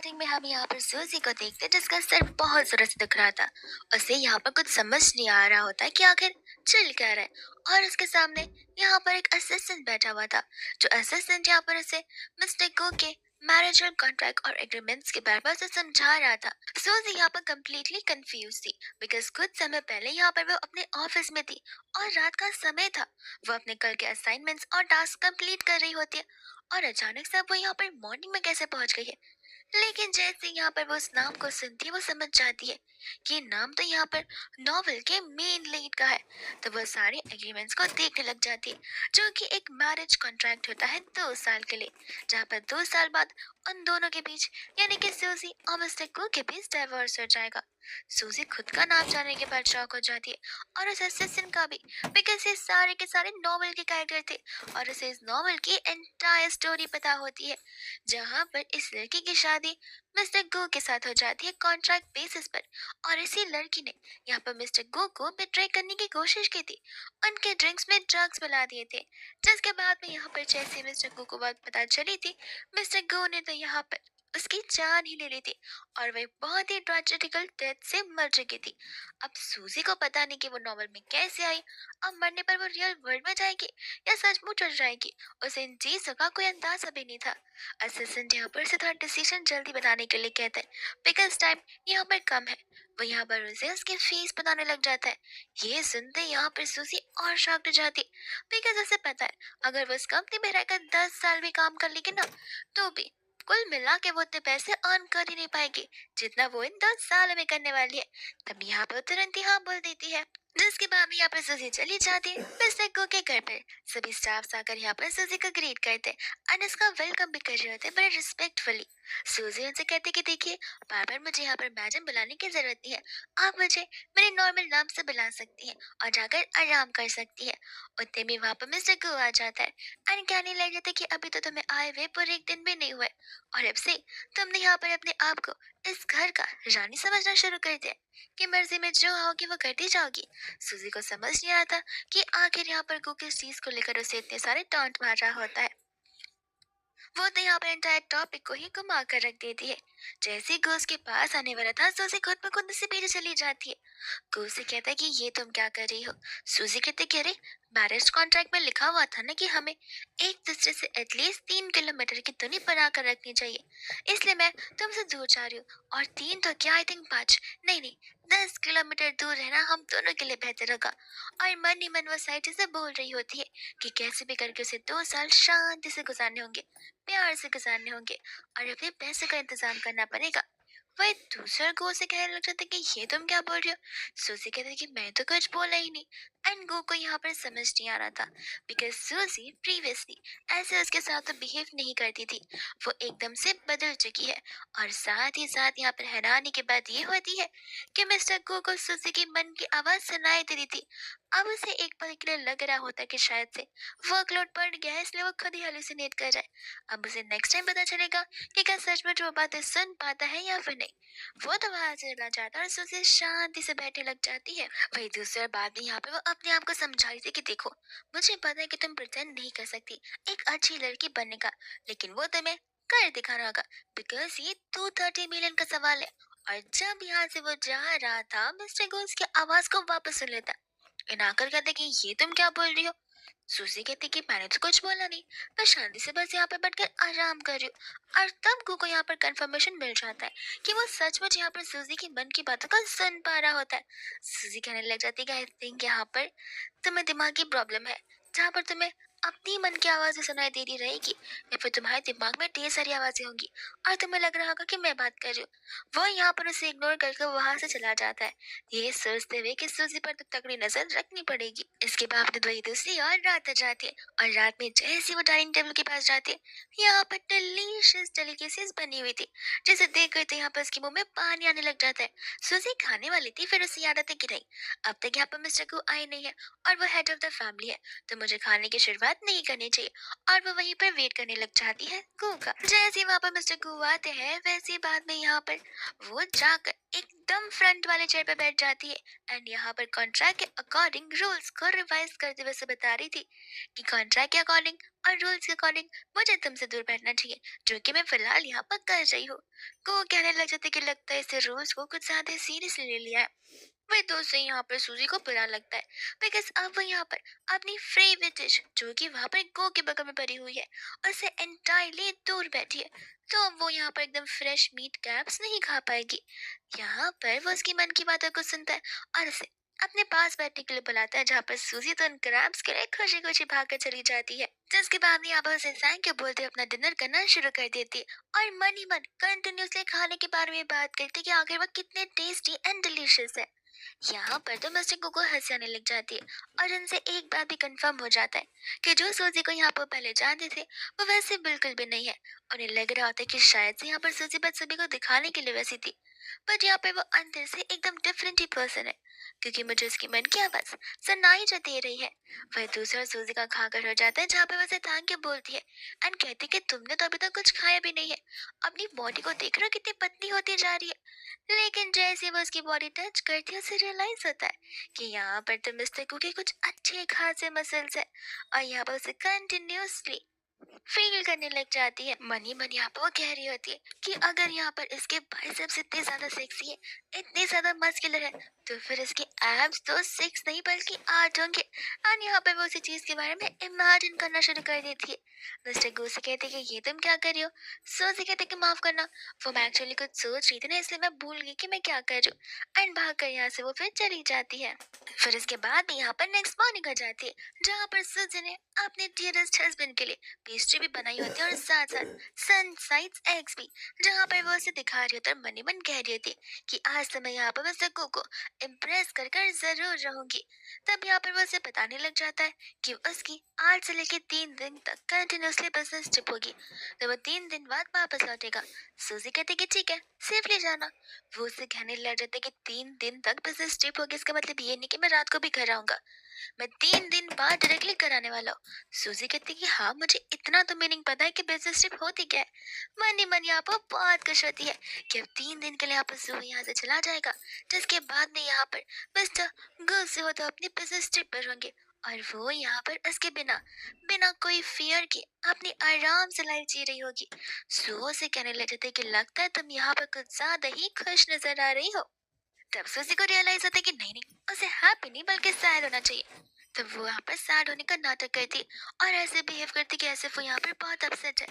Meeting में हम यहाँ पर सूजी को देखते जिसका सर बहुत जोर से दुख रहा था। उसे यहाँ पर कुछ समझ नहीं आ रहा होता कि आखिर चल क्या रहा है। और उसके सामने यहाँ पर एक असिस्टेंट बैठा हुआ था। जो असिस्टेंट यहाँ पर उसे मिस्टर गो के मैरिजल कॉन्ट्रैक्ट और एग्रीमेंट्स के बारे में उसे समझा रहा था। सूजी यहाँ पर कम्प्लीटली कंफ्यूज थी बिकॉज कुछ समय पहले यहाँ पर वो अपने ऑफिस में थी और रात का समय था। वो अपने कल के असाइनमेंट्स और टास्क कंप्लीट कर रही होती है और अचानक से अब वो यहाँ पर मॉर्निंग में कैसे पहुंच गई है। लेकिन जैसे यहाँ पर वो उस नाम को सुनती है वो समझ जाती है कि ये नाम तो यहाँ पर नॉवेल के मेन लीड का है। तो वो सारे एग्रीमेंट्स को देखने लग जाती है जो कि एक मैरिज कॉन्ट्रैक्ट होता है 2 साल के लिए, जहाँ पर 2 साल बाद उन दोनों के बीच यानी कि सूजी और मिस्टर कू के बीच डाइवोर्स हो जाएगा। सूजी खुद का नाम जानने के बाद शॉक हो जाती है और उस असिस्टेंट का भी, बिकॉज ये सारे के सारे नॉवेल के कैरेक्टर थे और उसे इस नॉवेल की एंटायर स्टोरी पता होती है, जहां पर इस लड़की की शादी मिस्टर गो के साथ हो जाती है कॉन्ट्रैक्ट बेसिस पर। और इसी लड़की ने यहाँ पर मिस्टर गो को बिट्रे करने की कोशिश की थी, उनके ड्रिंक्स में ड्रग्स मिला दिए थे। जिसके बाद में यहाँ पर जैसे मिस्टर गो को बात पता चली थी, मिस्टर गो ने तो यहाँ पर उसकी जान ही ले ली थी और वह बहुत ही ट्रेजिकल डेथ से मर चुकी थी। अब सूजी को पता नहीं कि वो नॉवल में कैसे आई। अब मरने पर वो रियल वर्ल्ड में जाएगी या सचमुच उड़ जाएगी, उसे इन चीजों का कोई अंदाजा भी नहीं था। असिस्टेंट यहाँ पर से थोड़ा डिसीजन जल्दी बताने के लिए कहता है बिकॉज टाइम यहाँ पर कम है। वो यहाँ पर उसे उसके फीस बताने लग जाता है। ये सुनते यहाँ पर सूजी और शॉक्ड हो जाती बिकॉज उसे पता है अगर वो इस कंपनी में रहकर 10 साल भी काम कर लेगी ना, तो भी कुल मिला के वो उतने पैसे अर्न कर ही नहीं पाएगी जितना वो इन 10 सालों में करने वाली है। तब यहाँ पर तुरंत ही हाँ बोल देती है, जिसके बाद में यहाँ पर सूजी चली जाती है मिस्टर गो के घर पर। सभी स्टाफ आकर यहाँ पर सूजी को ग्रीट करते एंड उसका वेलकम भी कर रहे होते बड़े रिस्पेक्टफुली। सूजी उनसे कहते कि देखिए, बार बार मुझे यहाँ पर मैडम बुलाने की जरूरत नहीं है, आप मुझे मेरे नॉर्मल नाम से बुला सकती हैं और जाकर आराम कर सकती हैं। उतने में वहाँ पर मिस्टर गो आ जाता है एंड कहने लग जाता है कि अभी तो तुम्हें आए हुए पूरे एक दिन भी नहीं हुए और अब से तुमने यहाँ पर अपने आप को इस घर का रानी समझना शुरू कर दिया कि मर्जी में जो आओगी वो करती जाओगी। सूजी को समझ नहीं आता कि आखिर यहाँ पर गो किस चीज को लेकर उसे इतने सारे टॉन्ट मार रहा होता है। वो तो यहाँ पर एंटायर टॉपिक को ही घुमा कर रख देती है। जैसे ही गो के पास आने वाला था, सूजी खुद ब खुद से पीछे चली जाती है। गो से कहता है कि ये तुम क्या कर रही हो। सूजी कहते कि अरे, मैरिज कॉन्ट्रैक्ट में लिखा हुआ था ना कि हमें एक दूसरे से एटलीस्ट 3 किलोमीटर की दूरी बनाकर रखनी चाहिए, इसलिए मैं तुमसे दूर जा रही हूँ। और 3 तो क्या, आई थिंक 5, नहीं नहीं, 10 किलोमीटर दूर रहना हम दोनों के लिए बेहतर होगा। और मन ही मन वो साइड से बोल रही होती है कि कैसे भी करके उसे 2 साल शांति से गुजारने होंगे, प्यार से गुजारने होंगे और अपने पैसे का इंतजाम करना पड़ेगा। वह दूसरा गो से कहने लग जाता कि ये तुम क्या बोल रही हो। सूजी कहती कि मैं तो कुछ बोला ही नहीं। एंड गो को यहाँ पर समझ नहीं आ रहा था बिकॉज सूजी प्रीवियसली ऐसे उसके साथ तो बिहेव नहीं करती थी, वो एकदम से बदल चुकी है। और साथ ही साथ यहाँ पर हैरानी की बात ये होती है कि मिस्टर गो को सूजी की मन की आवाज सुनाई दे रही थी। अब उसे एक पल के लिए लग रहा होता कि शायद से वर्कलोड बढ़ गया है, इसलिए वो खुद ही हेलुसिनेट कर रहा है। अब उसे नेक्स्ट टाइम पता चलेगा कि क्या सच में वो बातें सुन पाता है या फिर नहीं। वो तो वहां से चला जाता है और सूजी शांति से बैठने लग जाती है। वही दूसरी बात में यहाँ पे वो अपने आप को समझा रही थी कि देखो, मुझे पता है कि तुम प्रिटेंड नहीं कर सकती एक अच्छी लड़की बनने का, लेकिन वो तुम्हें कर दिखाना होगा बिकॉज ये 230 मिलियन का सवाल है। और जब यहाँ से वो जा रहा था, मिस्टर गोल्स की आवाज को वापस सुन लेता। इनाकर कहते कि ये तुम क्या बोल रही हो। सूजी कहती कि मैंने तो कुछ बोला नहीं, मैं शांति से बस यहाँ पे बैठकर आराम कर रही हूँ। और तब गू को यहाँ पर कंफर्मेशन मिल जाता है कि वो सचमुच यहाँ पर सूजी की मन की बातों को सुन पा रहा होता है। सूजी कहने लग जाती है कि आई थिंक यहाँ पर तुम्हें दिमाग की प्रॉब्लम है, जहाँ पर तुम्हें अपनी मन की आवाजें सुनाई दे रही रहेगी या फिर तुम्हारे दिमाग में ढेर सारी आवाजें होंगी और तुम्हें लग रहा होगा कि मैं बात कर रही हूँ। वो यहाँ पर उसे इग्नोर करके वहां से चला जाता है, ये सोचते हुए कि सूजी पर तो तगड़ी नजर रखनी पड़ेगी। इसके बावजूद वही दूसरी और रात आ जाती है और रात में जैसे वो डाइनिंग टेबल के पास जाती है, यहाँ पर डिलीशियस डेलिकेसीज बनी हुई थी, जिसे देख कर तो यहाँ पर उसके मुंह में पानी आने लग जाता है। सूजी खाने वाली थी, फिर उसे याद आता है कि नहीं, अब तक यहाँ पर मिस्टर को आए नहीं है और वो हेड ऑफ द फैमिली है, तो मुझे खाने की शुरुआत बात नहीं करनी चाहिए और वो वहीं पर वेट करने लग जाती है गो का। जैसे ही वहां पर मिस्टर गु आते हैं वैसे ही बाद में यहाँ पर वो जाकर एकदम फ्रंट वाले चेयर पर बैठ जाती है एंड यहाँ पर कॉन्ट्रैक्ट के अकॉर्डिंग रूल्स को रिवाइज करते हुए से बता रही थी कि कॉन्ट्रैक्ट के अकॉर्डिंग और रूल्स के अकॉर्डिंग मुझे तुमसे दूर बैठना चाहिए, जो कि मैं फिलहाल यहाँ पर कर रही हूँ। को कहने लग जाते कि लगता है इसे रूल्स को कुछ ज्यादा सीरियसली ले लिया है। वही दोस्त से यहाँ पर सूजी को बुरा लगता है बिकॉज अब वो यहाँ पर अपनी फेवरेट डिश जो कि वहाँ पर गो के बगल में पड़ी हुई है उससे एंटायरली दूर बैठी है, तो अब वो यहाँ पर एकदम फ्रेश मीट कैप्स नहीं खा पाएगी। यहाँ पर वो उसकी मन की बातों को सुनता है और उसे अपने पास बैठने के लिए बुलाता है, जहाँ पर सूजी तो उन क्रैब्स के लिए खुशी खुशी भागकर चली जाती है। जिसके बाद यहाँ पर उसे थैंक यू बोलते हुए अपना डिनर करना शुरू कर देती है और मन ही मन कंटिन्यूसली खाने के बारे में बात करती है कि आखिर वो कितने टेस्टी एंड डिलीशियस है। यहाँ पर तो मिस्टर को हंसी आने लग जाती है और उनसे एक बात भी कंफर्म हो जाता है कि जो सूजी को यहाँ पर पहले जानते थे वो वैसे बिल्कुल भी नहीं है। उन्हें लग रहा होता है कि शायद से यहाँ पर सूजी बस सभी को दिखाने के लिए वैसी थी, बट यहाँ पे वो अंदर से एकदम डिफरेंट ही पर्सन है, क्योंकि मुझे उसकी मन की आवाज सुनाई जो दे रही है। वह दूसरा सूजी का खाकर हो जाता है, जहाँ पे वैसे थैंक यू बोलती है एंड कहती है कि तुमने तो अभी तक कुछ खाया भी नहीं है, अपनी बॉडी को देख रहे हो कितनी पतली होती जा रही है। लेकिन जैसे वो उसकी बॉडी टच करती है उसे रियलाइज होता है कि यहाँ पर तो मिस्टर कू के कुछ अच्छे खासे मसल्स है और यहाँ पर उसे कंटिन्यूसली फील करने लग जाती है। मनी मन यहाँ पर वो कह रही होती है कि अगर यहाँ पर इसके बाइसेप्स इतने ज्यादा सेक्सी है, इतने ज्यादा मस्कुलर है, तो फिर इसके एब्स तो 6 नहीं बल्कि 8 होंगे। और यहाँ पर वो उसी चीज के बारे में इमेजिन करना शुरू कर देती है। मिस्टर गू से कहते कि ये तुम क्या कर रही हो। सो से कहते कि माफ करना, वो मैं एक्चुअली कुछ सोच रही थी ना, इसलिए मैं भूल गई कि मैं क्या कर रही हूँ। एंड भाग कर यहाँ से वो फिर चली जाती है। फिर इसके बाद भी यहाँ पर नेक्स्ट मॉर्निंग हो जाती है, जहाँ पर सुजी ने अपने डियरेस्ट हस्बैंड के लिए पेस्ट्री भी बनाई होती है और साथ साथ सनसाइड्स एग्स भी, जहाँ पर वो उसे दिखा रही होती है और मनी मन कह रही होती है कि आज तो मैं यहाँ पर मिस्टर को इम्प्रेस कर कर जरूर रहूंगी। तब यहाँ पर वो उसे बताने लग जाता है कि उसकी आज से लेके 3 दिन तक कंटिन्यूसली बिजनेस ट्रिप होगी, तो वो 3 दिन बाद वापस लौटेगा। सूजी कहती कि ठीक है सेफली जाना। वो उसे कहने लग जाता है कि 3 दिन तक बिजनेस ट्रिप होगी, इसका मतलब ये नहीं कि मैं रात को भी घर आऊंगा, मैं 3 दिन बाद डायरेक्टली कराने वाला हूँ। सूजी कहती कि हाँ मुझे इतना तो मीनिंग पता है कि बिजनेस ट्रिप होती क्या है। मन ही मन यहाँ पर बहुत खुश होती है कि अब 3 दिन के लिए यहाँ पर जू यहाँ से चला जाएगा, जिसके बाद में यहाँ पर मिस्टर गर्ल से हो तो अपनी बिजनेस ट्रिप पर होंगे और वो यहाँ पर उसके बिना बिना कोई फियर के अपनी आराम से लाइफ जी रही होगी। सो से कहने लग जाते कि लगता है तुम यहाँ पर कुछ ज्यादा ही खुश नजर आ रही हो। तब सुजी को रियलाइज होता है कि नहीं नहीं, उसे हैप्पी नहीं बल्कि सैड होना चाहिए। तो वो यहाँ पर सैड होने का नाटक करती और ऐसे बिहेव करती कि ऐसे वो यहाँ पर बहुत अपसेट है।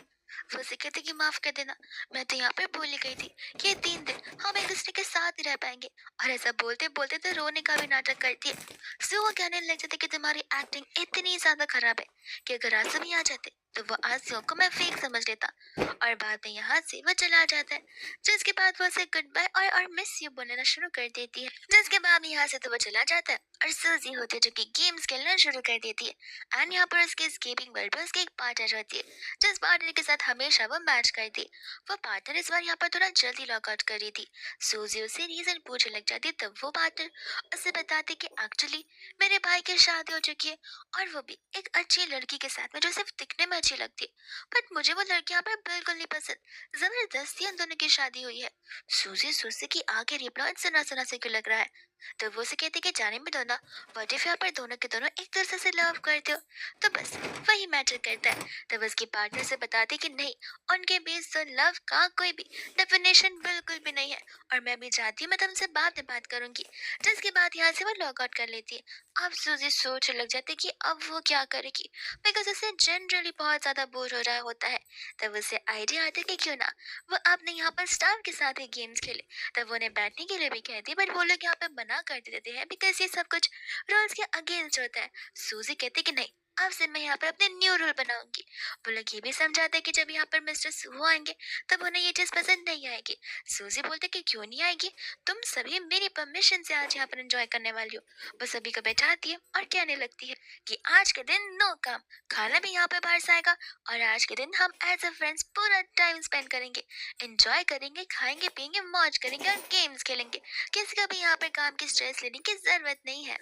वो उसे कहती कि माफ कर देना, मैं तो यहाँ पर भूल ही गई थी कि ये 3 दिन हम एक दूसरे के साथ ही रह पाएंगे। और ऐसा बोलते बोलते तो रोने का भी नाटक करती है। सो वो कहने लग जाती कि तुम्हारी एक्टिंग इतनी ज्यादा खराब है कि अगर आंसू भी आ जाते तो वो आंसुओं को मैं फेक समझ लेता। और बाद में यहाँ से वो चला जाता है, जिसके बाद वो उसे गुड बाय और मिस यू बोलना शुरू कर देती है। जिसके बाद यहाँ से तो वो चला जाता है और सूजी होती है जो कि गेम्स खेलना शुरू कर देती है। एंड यहाँ पर उसके स्केपिंग वर्ल्ड पर उसकी एक पार्टनर होती है, जिस पार्टनर के साथ हमेशा वो मैच करती है। वो पार्टनर इस बार यहाँ पर थोड़ा जल्दी लॉकआउट कर रही थी। सूजी उससे रीजन पूछने लग जाती, तब वो पार्टनर उसे बताती कि एक्चुअली मेरे भाई की शादी हो चुकी है और वो भी एक अच्छी लड़की के साथ में जो सिर्फ दिखने में अच्छी लगती है, बट मुझे वो लड़की यहाँ पर बिल्कुल नहीं पसंद, जबरदस्ती उन दोनों की शादी हुई है। सूजी सोचती कि आखिर ये प्लॉट सुना सुना से क्यों लग रहा है। तो वो उसे कहती कि जाने में दो ना, व्हाट इफ यहाँ पर दोनों के दोनों एक दूसरे से लव करते हो, तो बस वही मैटर करता है। तब उसकी पार्टनर से बताती कि नहीं, उनके बीच तो लव का कोई भी डेफिनेशन बिल्कुल भी नहीं है और मैं भी चाहती हूँ मैं तुमसे बाद में बात करूंगी। जिसके बाद यहाँ से वो लॉग आउट कर लेती है। अब सूजी सोच लग जाती है कि अब वो क्या करेगी, बिकॉज उसे जनरली बहुत ज्यादा बोर हो रहा होता है। तब उसे आइडिया आता है कि क्यों ना वो अपने यहाँ पर स्टाफ के साथ ही गेम्स खेले। तब वो उन्हें बैठने के लिए भी कहती है, बट वो लोग यहाँ पे मना कर देते हैं बिकॉज ये सब कुछ रूल्स के अगेंस्ट होता है। सूजी कहती कि नहीं, अब से मैं यहाँ पर अपने न्यू रूल बनाऊंगी। वो लोग ये भी समझाते हैं कि जब यहाँ पर मिस्टर सुहो आएंगे तब उन्हें ये चीज पसंद नहीं आएगी। सूजी बोलते कि क्यों नहीं आएगी, तुम सभी मेरी परमिशन से आज यहाँ पर एंजॉय करने वाली हो। वो सभी को बैठाती है और कहने लगती है कि आज के दिन नो काम, खाना भी यहाँ पे बाहर से आएगा और आज के दिन हम एज अ फ्रेंड्स पूरा टाइम स्पेंड करेंगे, एंजॉय करेंगे, खाएंगे पियेंगे, मौज करेंगे और गेम्स खेलेंगे। किसी का भी यहाँ पे काम की स्ट्रेस लेने की जरूरत नहीं है।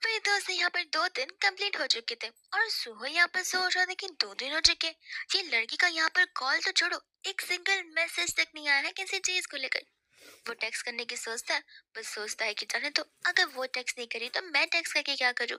वही दोस्त यहाँ पर 2 दिन कंप्लीट हो चुके थे और सुबह यहाँ पर सोच रहा था कि 2 दिन हो चुके। ये लड़की का यहाँ पर कॉल तो छोड़ो, एक सिंगल मैसेज तक नहीं आया है किसी चीज को लेकर। वो टेक्स्ट करने की सोचता है, बस सोचता है कि जाने तो अगर वो टेक्स्ट नहीं करी तो मैं टेक्स्ट करके क्या करूँ।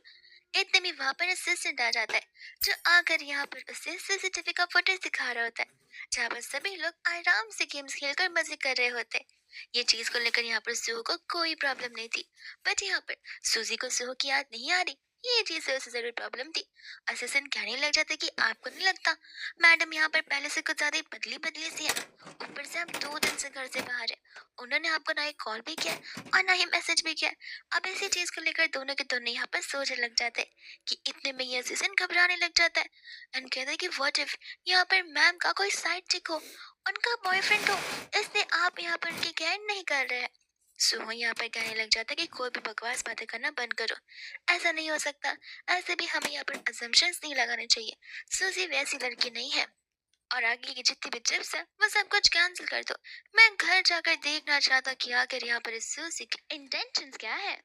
इतने में वहां पर असिस्टेंट आ जाता है, जो आकर यहाँ पर उसे सीसीटीवी का फुटेज दिखा रहा होता है, जहाँ पर सभी लोग आराम से गेम्स खेलकर मजे कर रहे होते हैं। ये चीज को लेकर यहाँ पर सुहो को कोई प्रॉब्लम नहीं थी, बट यहाँ पर सूजी को सुहो की याद नहीं आ रही। ये चीज से उसे जरूर प्रॉब्लम थी। असिस्टेंट कहने लग जाता कि आपको नहीं लगता मैडम यहाँ पर पहले से कुछ ज्यादा ही बदली बदली सी है। ऊपर से हम 2 दिन से घर से बाहर है, उन्होंने आपको ना ही कॉल भी किया है और ना ही मैसेज भी किया है। अब इसी चीज को लेकर दोनों के दोनों यहाँ पर सोचने लग जाते हैं कि इतने में ये असिस्टेंट घबराने लग जाता है एंड कहता है कि व्हाट इफ यहाँ पर मैम का कोई साइड चिक हो, उनका बॉयफ्रेंड हो, इसलिए आप यहाँ पर उनकी केयर नहीं कर रहे हैं। सुहो यहाँ पर कहने लग जाता है कि कोई भी बकवास बातें करना बंद करो, ऐसा नहीं हो सकता। ऐसे भी हमें यहाँ पर अजम्पशंस नहीं लगाने चाहिए। सूजी वैसी लड़की नहीं है और आगे की जितनी भी ट्रिप्स है वो सब कुछ कैंसिल कर दो। मैं घर जाकर देखना चाहता कि आखिर यहाँ पर इस सूजी के इंटेंशंस क्या है।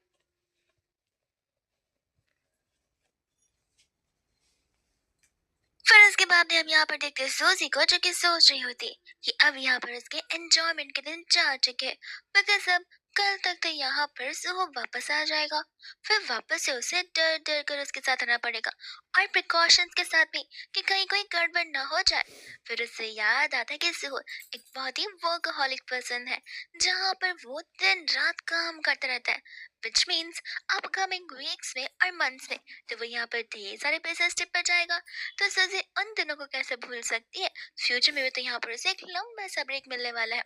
फिर उसके बाद में हम यहाँ पर देखते हैं सूजी को, जो कि सोच रही होती कि अब यहाँ पर उसके एंजॉयमेंट के दिन जा चुके, बिकॉज अब कल तक तो यहाँ पर सुहो वापस आ जाएगा। फिर वापस से उसे डर डर कर उसके साथ आना पड़ेगा और प्रिकॉशंस के साथ भी, कि कहीं कोई गड़बड़ ना हो जाए। फिर उससे याद आता है कि सुहो एक बहुत ही वर्कहॉलिक पर्सन है, जहाँ पर वो दिन रात काम करता रहता है, विच मीन्स अपकमिंग वीक्स में और मंथ्स में तो वो यहाँ पर ढेर सारे पैसे स्टेप पर जाएगा। तो सजी उन दिनों को कैसे भूल सकती है। फ्यूचर में भी तो यहाँ पर उसे एक लंबा सा ब्रेक मिलने वाला है।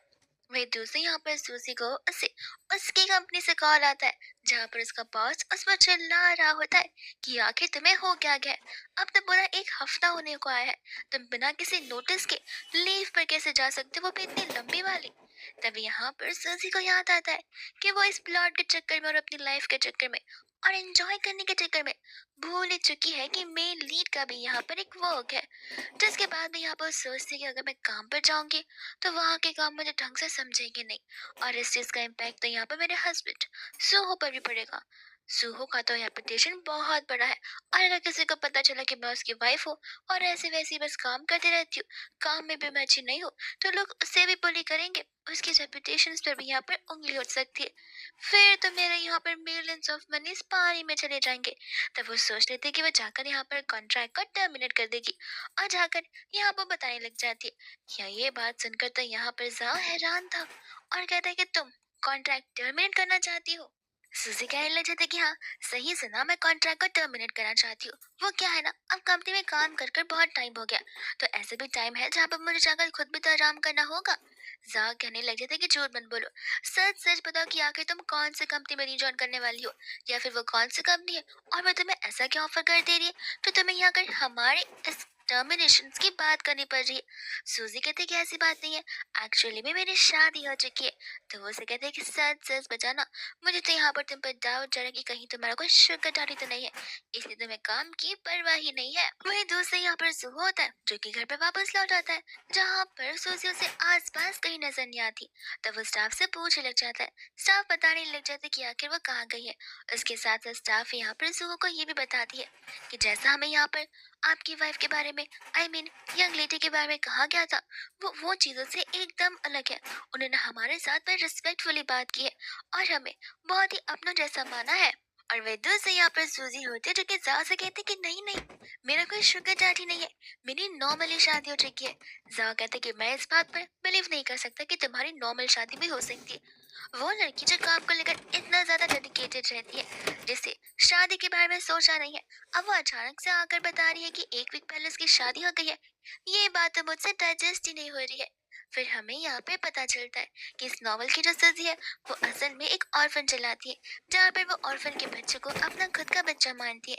वही दूसरी यहाँ पर सूजी को उसे उसकी कंपनी से कॉल आता है, जहाँ पर उसका बॉस उस पर चिल्ला रहा होता है कि आखिर तुम्हें हो क्या गया है? अब तो पूरा 1 हफ्ता होने को आया है, तुम बिना किसी नोटिस के लीव पर कैसे जा सकते हो, वो भी इतनी लंबी वाली। तभी यहाँ पर सूजी को याद आता है कि वो इस प्लॉट के चक्कर में और अपनी लाइफ के चक्कर में और एंजॉय करने के चक्कर में भूल ही चुकी है कि मेन लीड का भी यहाँ पर एक वर्क है। जिसके बाद भी यहाँ पर सोचती है कि अगर मैं काम पर जाऊंगी तो वहाँ के काम मुझे ढंग से समझेंगे नहीं, और इस चीज का इम्पैक्ट तो यहाँ पर मेरे हस्बैंड सूहो पर भी पड़ेगा। सूहो का तो रेपुटेशन बहुत बड़ा है, और अगर किसी को पता चला कि मैं उसकी वाइफ हूँ और ऐसे वैसे ही बस काम करती रहती हूँ, काम में भी मैं अच्छी नहीं हूँ, तो लोग उससे भी बुली करेंगे, उसकी रेपुटेशन पर भी यहाँ पर उंगली उठ सकती है। फिर तो मेरे यहाँ पर मिलियंस ऑफ मनीज पानी में चले जाएंगे। तब वो सोच लेती है कि वो जाकर यहाँ पर कॉन्ट्रैक्ट को टर्मिनेट कर देगी, और जाकर यहाँ पर बताने लग जाती है। क्या ये बात सुनकर तो यहाँ पर जाओ हैरान था और कहता है कि तुम कॉन्ट्रैक्ट टर्मिनेट करना चाहती हो। सुजी कहने लग जाते कि हाँ, सही सुना, मैं कॉन्ट्रैक्ट को टर्मिनेट करना चाहती हूँ। वो क्या है ना, अब कंपनी में काम कर कर बहुत टाइम हो गया, तो ऐसे भी टाइम है जहाँ पर मुझे जाकर खुद भी तो आराम करना होगा। जाग कहने लग जाते कि झूठ मत बोलो, सच सच बताओ कि आखिर तुम कौन सी कंपनी में रिजॉइन करने वाली हो, या फिर वो कौन सी कंपनी है, और मैं तुम्हें ऐसा क्या ऑफर कर दे रही है तो तुम्हें यहाँ कर हमारे इस टर्मिनेशन की बात करनी पड़ रही है। सूजी कहती है कि ऐसी बात नहीं है, एक्चुअली में मेरी शादी हो चुकी है। तो वो उसे कहते हैं कि सच सच बचाना, मुझे तो यहाँ पर तुम पर डाउट जरा कि कहीं तुम्हारा कोई शुगर डाडी तो नहीं है, इसलिए तुम्हें काम की परवाह ही नहीं है। वही दूसरे यहाँ पर सुबह होता है, जो कि घर पे वापस लौट आता है, जहाँ पर सूजी उसे आसपास कहीं नजर नहीं आती। तब वो स्टाफ से पूछने लग जाता है। स्टाफ बताने लग जाता है कि आखिर वो कहाँ गई है। उसके साथ साथ स्टाफ यहाँ पर सुबह को ये भी बताती है कि जैसा हमें यहाँ पर आपकी वाइफ के बारे में, आई मीन यंग लेडी के बारे में कहा गया था, वो चीजों से एकदम अलग है। उन्होंने हमारे साथ में रिस्पेक्टफुली बात की है और हमें बहुत ही अपनों जैसा माना है। और वे दूसरे यहाँ पर सूजी होती है, जो कि जाओ से कहते कि नहीं नहीं, मेरा कोई शुगर डैडी नहीं है, मेरी नॉर्मली शादी हो चुकी है। जाओ कहते कि मैं इस बात पर बिलीव नहीं कर सकता कि तुम्हारी नॉर्मल शादी भी हो सकती है। वो लड़की जो काम को लेकर इतना ज्यादा डेडिकेटेड रहती है, जिसे शादी के बारे में सोचा नहीं है, अब वो अचानक से आकर बता रही है कि 1 वीक पहले उसकी शादी हो गई है। ये बात तो मुझसे डाइजेस्ट ही नहीं हो रही है। फिर हमें यहाँ पे पता चलता है कि इस नॉवल की जो सजी है वो असल में एक ऑर्फन चलाती है, जहाँ पर वो ऑर्फन के बच्चे को अपना खुद का बच्चा मानती है,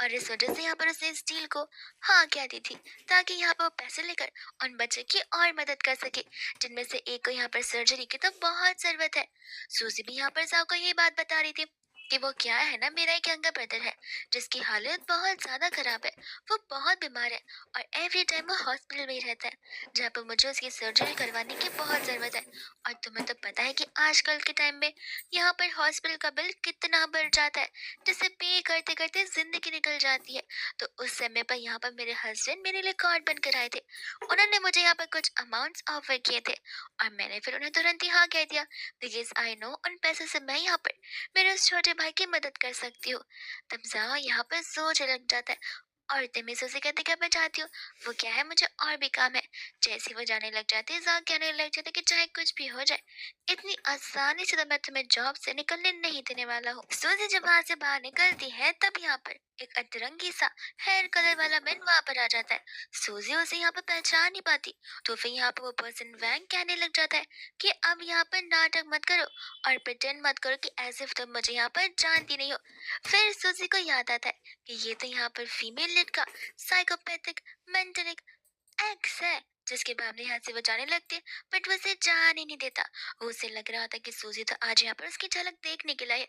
और इस वजह से यहाँ पर उसने इस डील को हाँ कह दी थी, ताकि यहाँ पर वो पैसे लेकर उन बच्चे की और मदद कर सके, जिनमें से एक को यहाँ पर सर्जरी की तो बहुत जरूरत है। सूजी भी यहाँ पर साहु को ये बात बता रही थी कि वो क्या है ना, मेरा एक यंगर ब्रदर है जिसकी हालत बहुत ज्यादा खराब है, वो बहुत बीमार है और एवरी टाइम वो हॉस्पिटल में ही रहता है, जहाँ पर मुझे उसकी सर्जरी करवाने की बहुत जरूरत है। और तुम्हें तो पता है कि आजकल के टाइम में यहाँ पर हॉस्पिटल का बिल कितना बढ़ जाता है, जिसे पे करते करते जिंदगी निकल जाती है। तो उस समय पर यहाँ पर मेरे हस्बैंड मेरे लिए कार्ड बनकर आए थे। उन्होंने मुझे यहाँ पर कुछ अमाउंट्स ऑफर किए थे और मैंने फिर उन्हें तुरंत ही हाँ कह दिया, बिकॉज आई नो उन पैसों से मैं यहाँ पर मेरे उस छोटे भाई की मदद कर सकती हूँ। तब जहाँ यहाँ पर सोच लग जाता है। और तभी से कहते क्या मैं चाहती हूँ, वो क्या है, मुझे और भी काम है। जैसे ही वो जाने लग जाती है, जहाँ कहने लग जाता है कि चाहे कुछ भी हो जाए, इतनी आसानी से तो मैं तुम्हें जॉब से निकलने नहीं देने वाला हूँ। सूजी जब वहां से बाहर निकलती है तब यहाँ पर एक अतरंगी सा हेयर कलर वाला मैन वहां पर आ जाता है। सूजी उसे यहाँ पर पहचान नहीं पाती। तो फिर यहाँ पर वो पर्सन वैंग कहने लग जाता है कि अब यहाँ पर नाटक मत करो और प्रिटेंड मत करो कि एज इफ तुम मुझे यहाँ पर जानती नहीं हो। फिर सूजी को याद आता है कि ये तो यहाँ पर फीमेल लीड का साइकोपैथिक मेंटल एक्स है, जिसके मामले यहाँ से वो जाने लगते हैं। बट वो उसे जान ही नहीं देता। वो उसे लग रहा था कि सूजी तो आज यहाँ पर उसकी झलक देखने के लिए।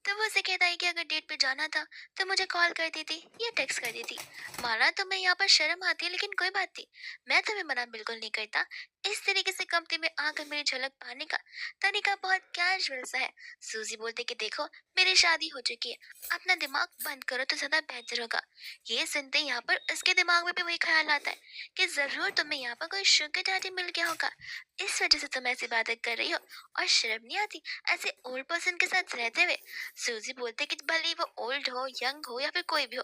तो वो उसे कहता है कि अगर डेट पे जाना था तो मुझे कॉल कर देती या टेक्स्ट कर देती। माना तुम्हें यहाँ पर शर्म आती है, लेकिन कोई बात नहीं, मैं तुम्हें मना बिल्कुल नहीं करता। इस तरीके से कंपनी में आकर मेरी झलक पाने का तरीका बहुत कैजुअल सा है। सूजी बोलते कि देखो, मेरी शादी हो चुकी है, अपना दिमाग बंद करो तो ज्यादा बेहतर होगा। ये सुनते ही यहाँ पर उसके दिमाग में भी वही ख्याल आता है कि जरूर तुम्हें यहाँ पर कोई शुगर डैडी मिल गया होगा, इस वजह से तुम ऐसी बातें कर रही हो और शर्म नहीं आती ऐसे ओल्ड पर्सन के साथ रहते हुए। सूजी बोलते कि भले ही वो ओल्ड हो, यंग हो या फिर कोई भी हो,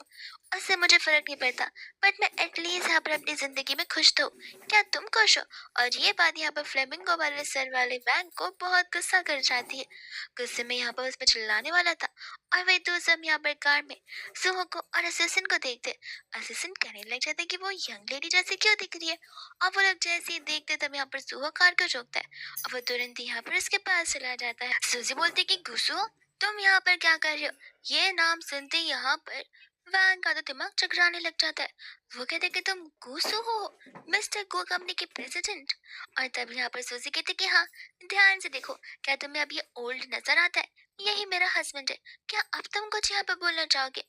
उससे मुझे फर्क नहीं पड़ता, बट मैं एटलीस्ट यहाँ पर अपनी जिंदगी में खुश तो हूँ। क्या तुम खुश हो? और ये बात यहाँ पर फ्लेमिंगो वाले सर वाले वैंग को बहुत गुस्सा कर जाती है। गुस्से में यहाँ पर उस पर चिल्लाने वाला था। और वही दो सब यहाँ पर कार में सुहो को और असिस्टेंट को देखते। असिस्टेंट कहने लग जाते कि वो यंग लेडी जैसे क्यों दिख रही है। और वो लोग जैसे ही देखते तब यहाँ पर सुहो कार को रोकता है और वो तुरंत ही यहाँ पर उसके पास चला जाता है। सूजी बोलती कि गुस्सो, तुम यहाँ पर क्या कर रहे हो? ये नाम सुनते ही यहाँ पर वैन का तो दिमाग चकराने लग जाता है। वो कहते कि तुम गूसू हो, मिस्टर गो कंपनी के प्रेसिडेंट। और तब यहाँ पर सूजी कहते कि हाँ, ध्यान से देखो, क्या तुम्हें अब ये ओल्ड नजर आता है? यही मेरा हस्बैंड है। क्या अब तुम कुछ यहाँ पर बोलना चाहोगे?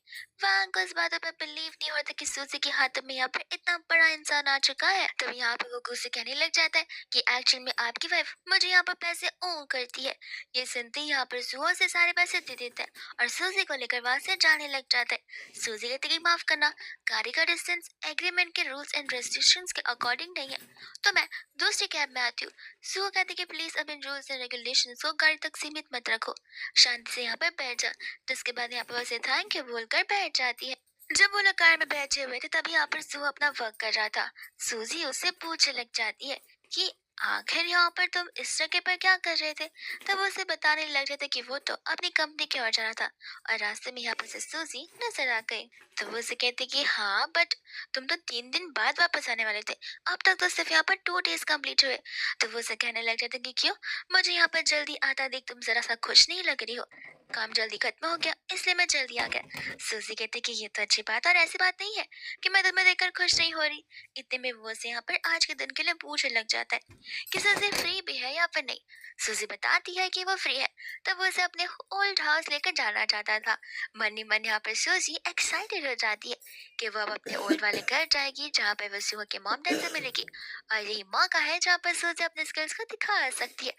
वैन को इस बातों पर बिलीव नहीं होता कि सूजी के हाथ में यहाँ पर इतना बड़ा इंसान आ चुका है। तब यहाँ पर वो गुस्से कहने लग जाता है कि एक्चुअल में आपकी वाइफ मुझे यहाँ पर पैसे ओ करती है। ये सुनते ही यहाँ पर सुहो से सारे पैसे दे देता है और सूजी को लेकर वहां से जाने लग जाता है। सूजी कहती कि माफ करना, गाड़ी का डिस्टेंस एग्रीमेंट के रूल्स एंड रेस्ट्रिक्शंस के अकॉर्डिंग नहीं है, तो मैं दूसरी कैब में आती हूँ। सुहो कहती कि प्लीज अब इन रूल्स एंड रेगुलेशंस को गाड़ी तक सीमित मत रखो, शांति से यहाँ पर बैठ जा। जिसके बाद यहाँ पर उसे थैंक यू बोलकर बैठ जाती है। जब वो लोग कार में बैठे हुए थे तभी यहाँ पर सुहो अपना वर्क कर रहा था। सूजी उससे पूछने लग जाती है कि आखिर यहाँ पर तुम इस जगह पर क्या कर रहे थे। तब वो उसे बताने लग जाता कि वो तो अपनी कंपनी की ओर जा रहा था और रास्ते में यहाँ पर से सूजी नजर आ गई। तो वो उसे कहते कि हाँ, बट तुम तो 3 दिन बाद वापस आने वाले थे, अब तक तो सिर्फ यहाँ पर 2 डेज कंप्लीट हुए। तो वो उसे कहने लग जाता कि क्यों, मुझे यहाँ पर जल्दी आता देख तुम जरा सा खुश नहीं लग रही हो। काम जल्दी खत्म हो गया इसलिए मैं जल्दी आ गया। सूजी कहती कि ये तो अच्छी बात और ऐसी बात नहीं है कि मैं तुम्हें देखकर खुश नहीं हो रही। इतने में वो से यहाँ पर आज के दिन के लिए पूछने लग जाता है कि सूजी फ्री भी है या फिर नहीं। सूजी बताती है कि वो फ्री है। तब वो उसे अपने ओल्ड हाउस लेकर जाना चाहता था। मन ही मन यहाँ पर सूजी एक्साइटेड हो जाती है कि वो अब अपने ओल्ड वाले घर जाएगी, जहाँ पर वो सुहा के मॉम डैड से मिलेगी। और यही मौका है जहाँ पर सूजी अपने स्किल्स को दिखा सकती है।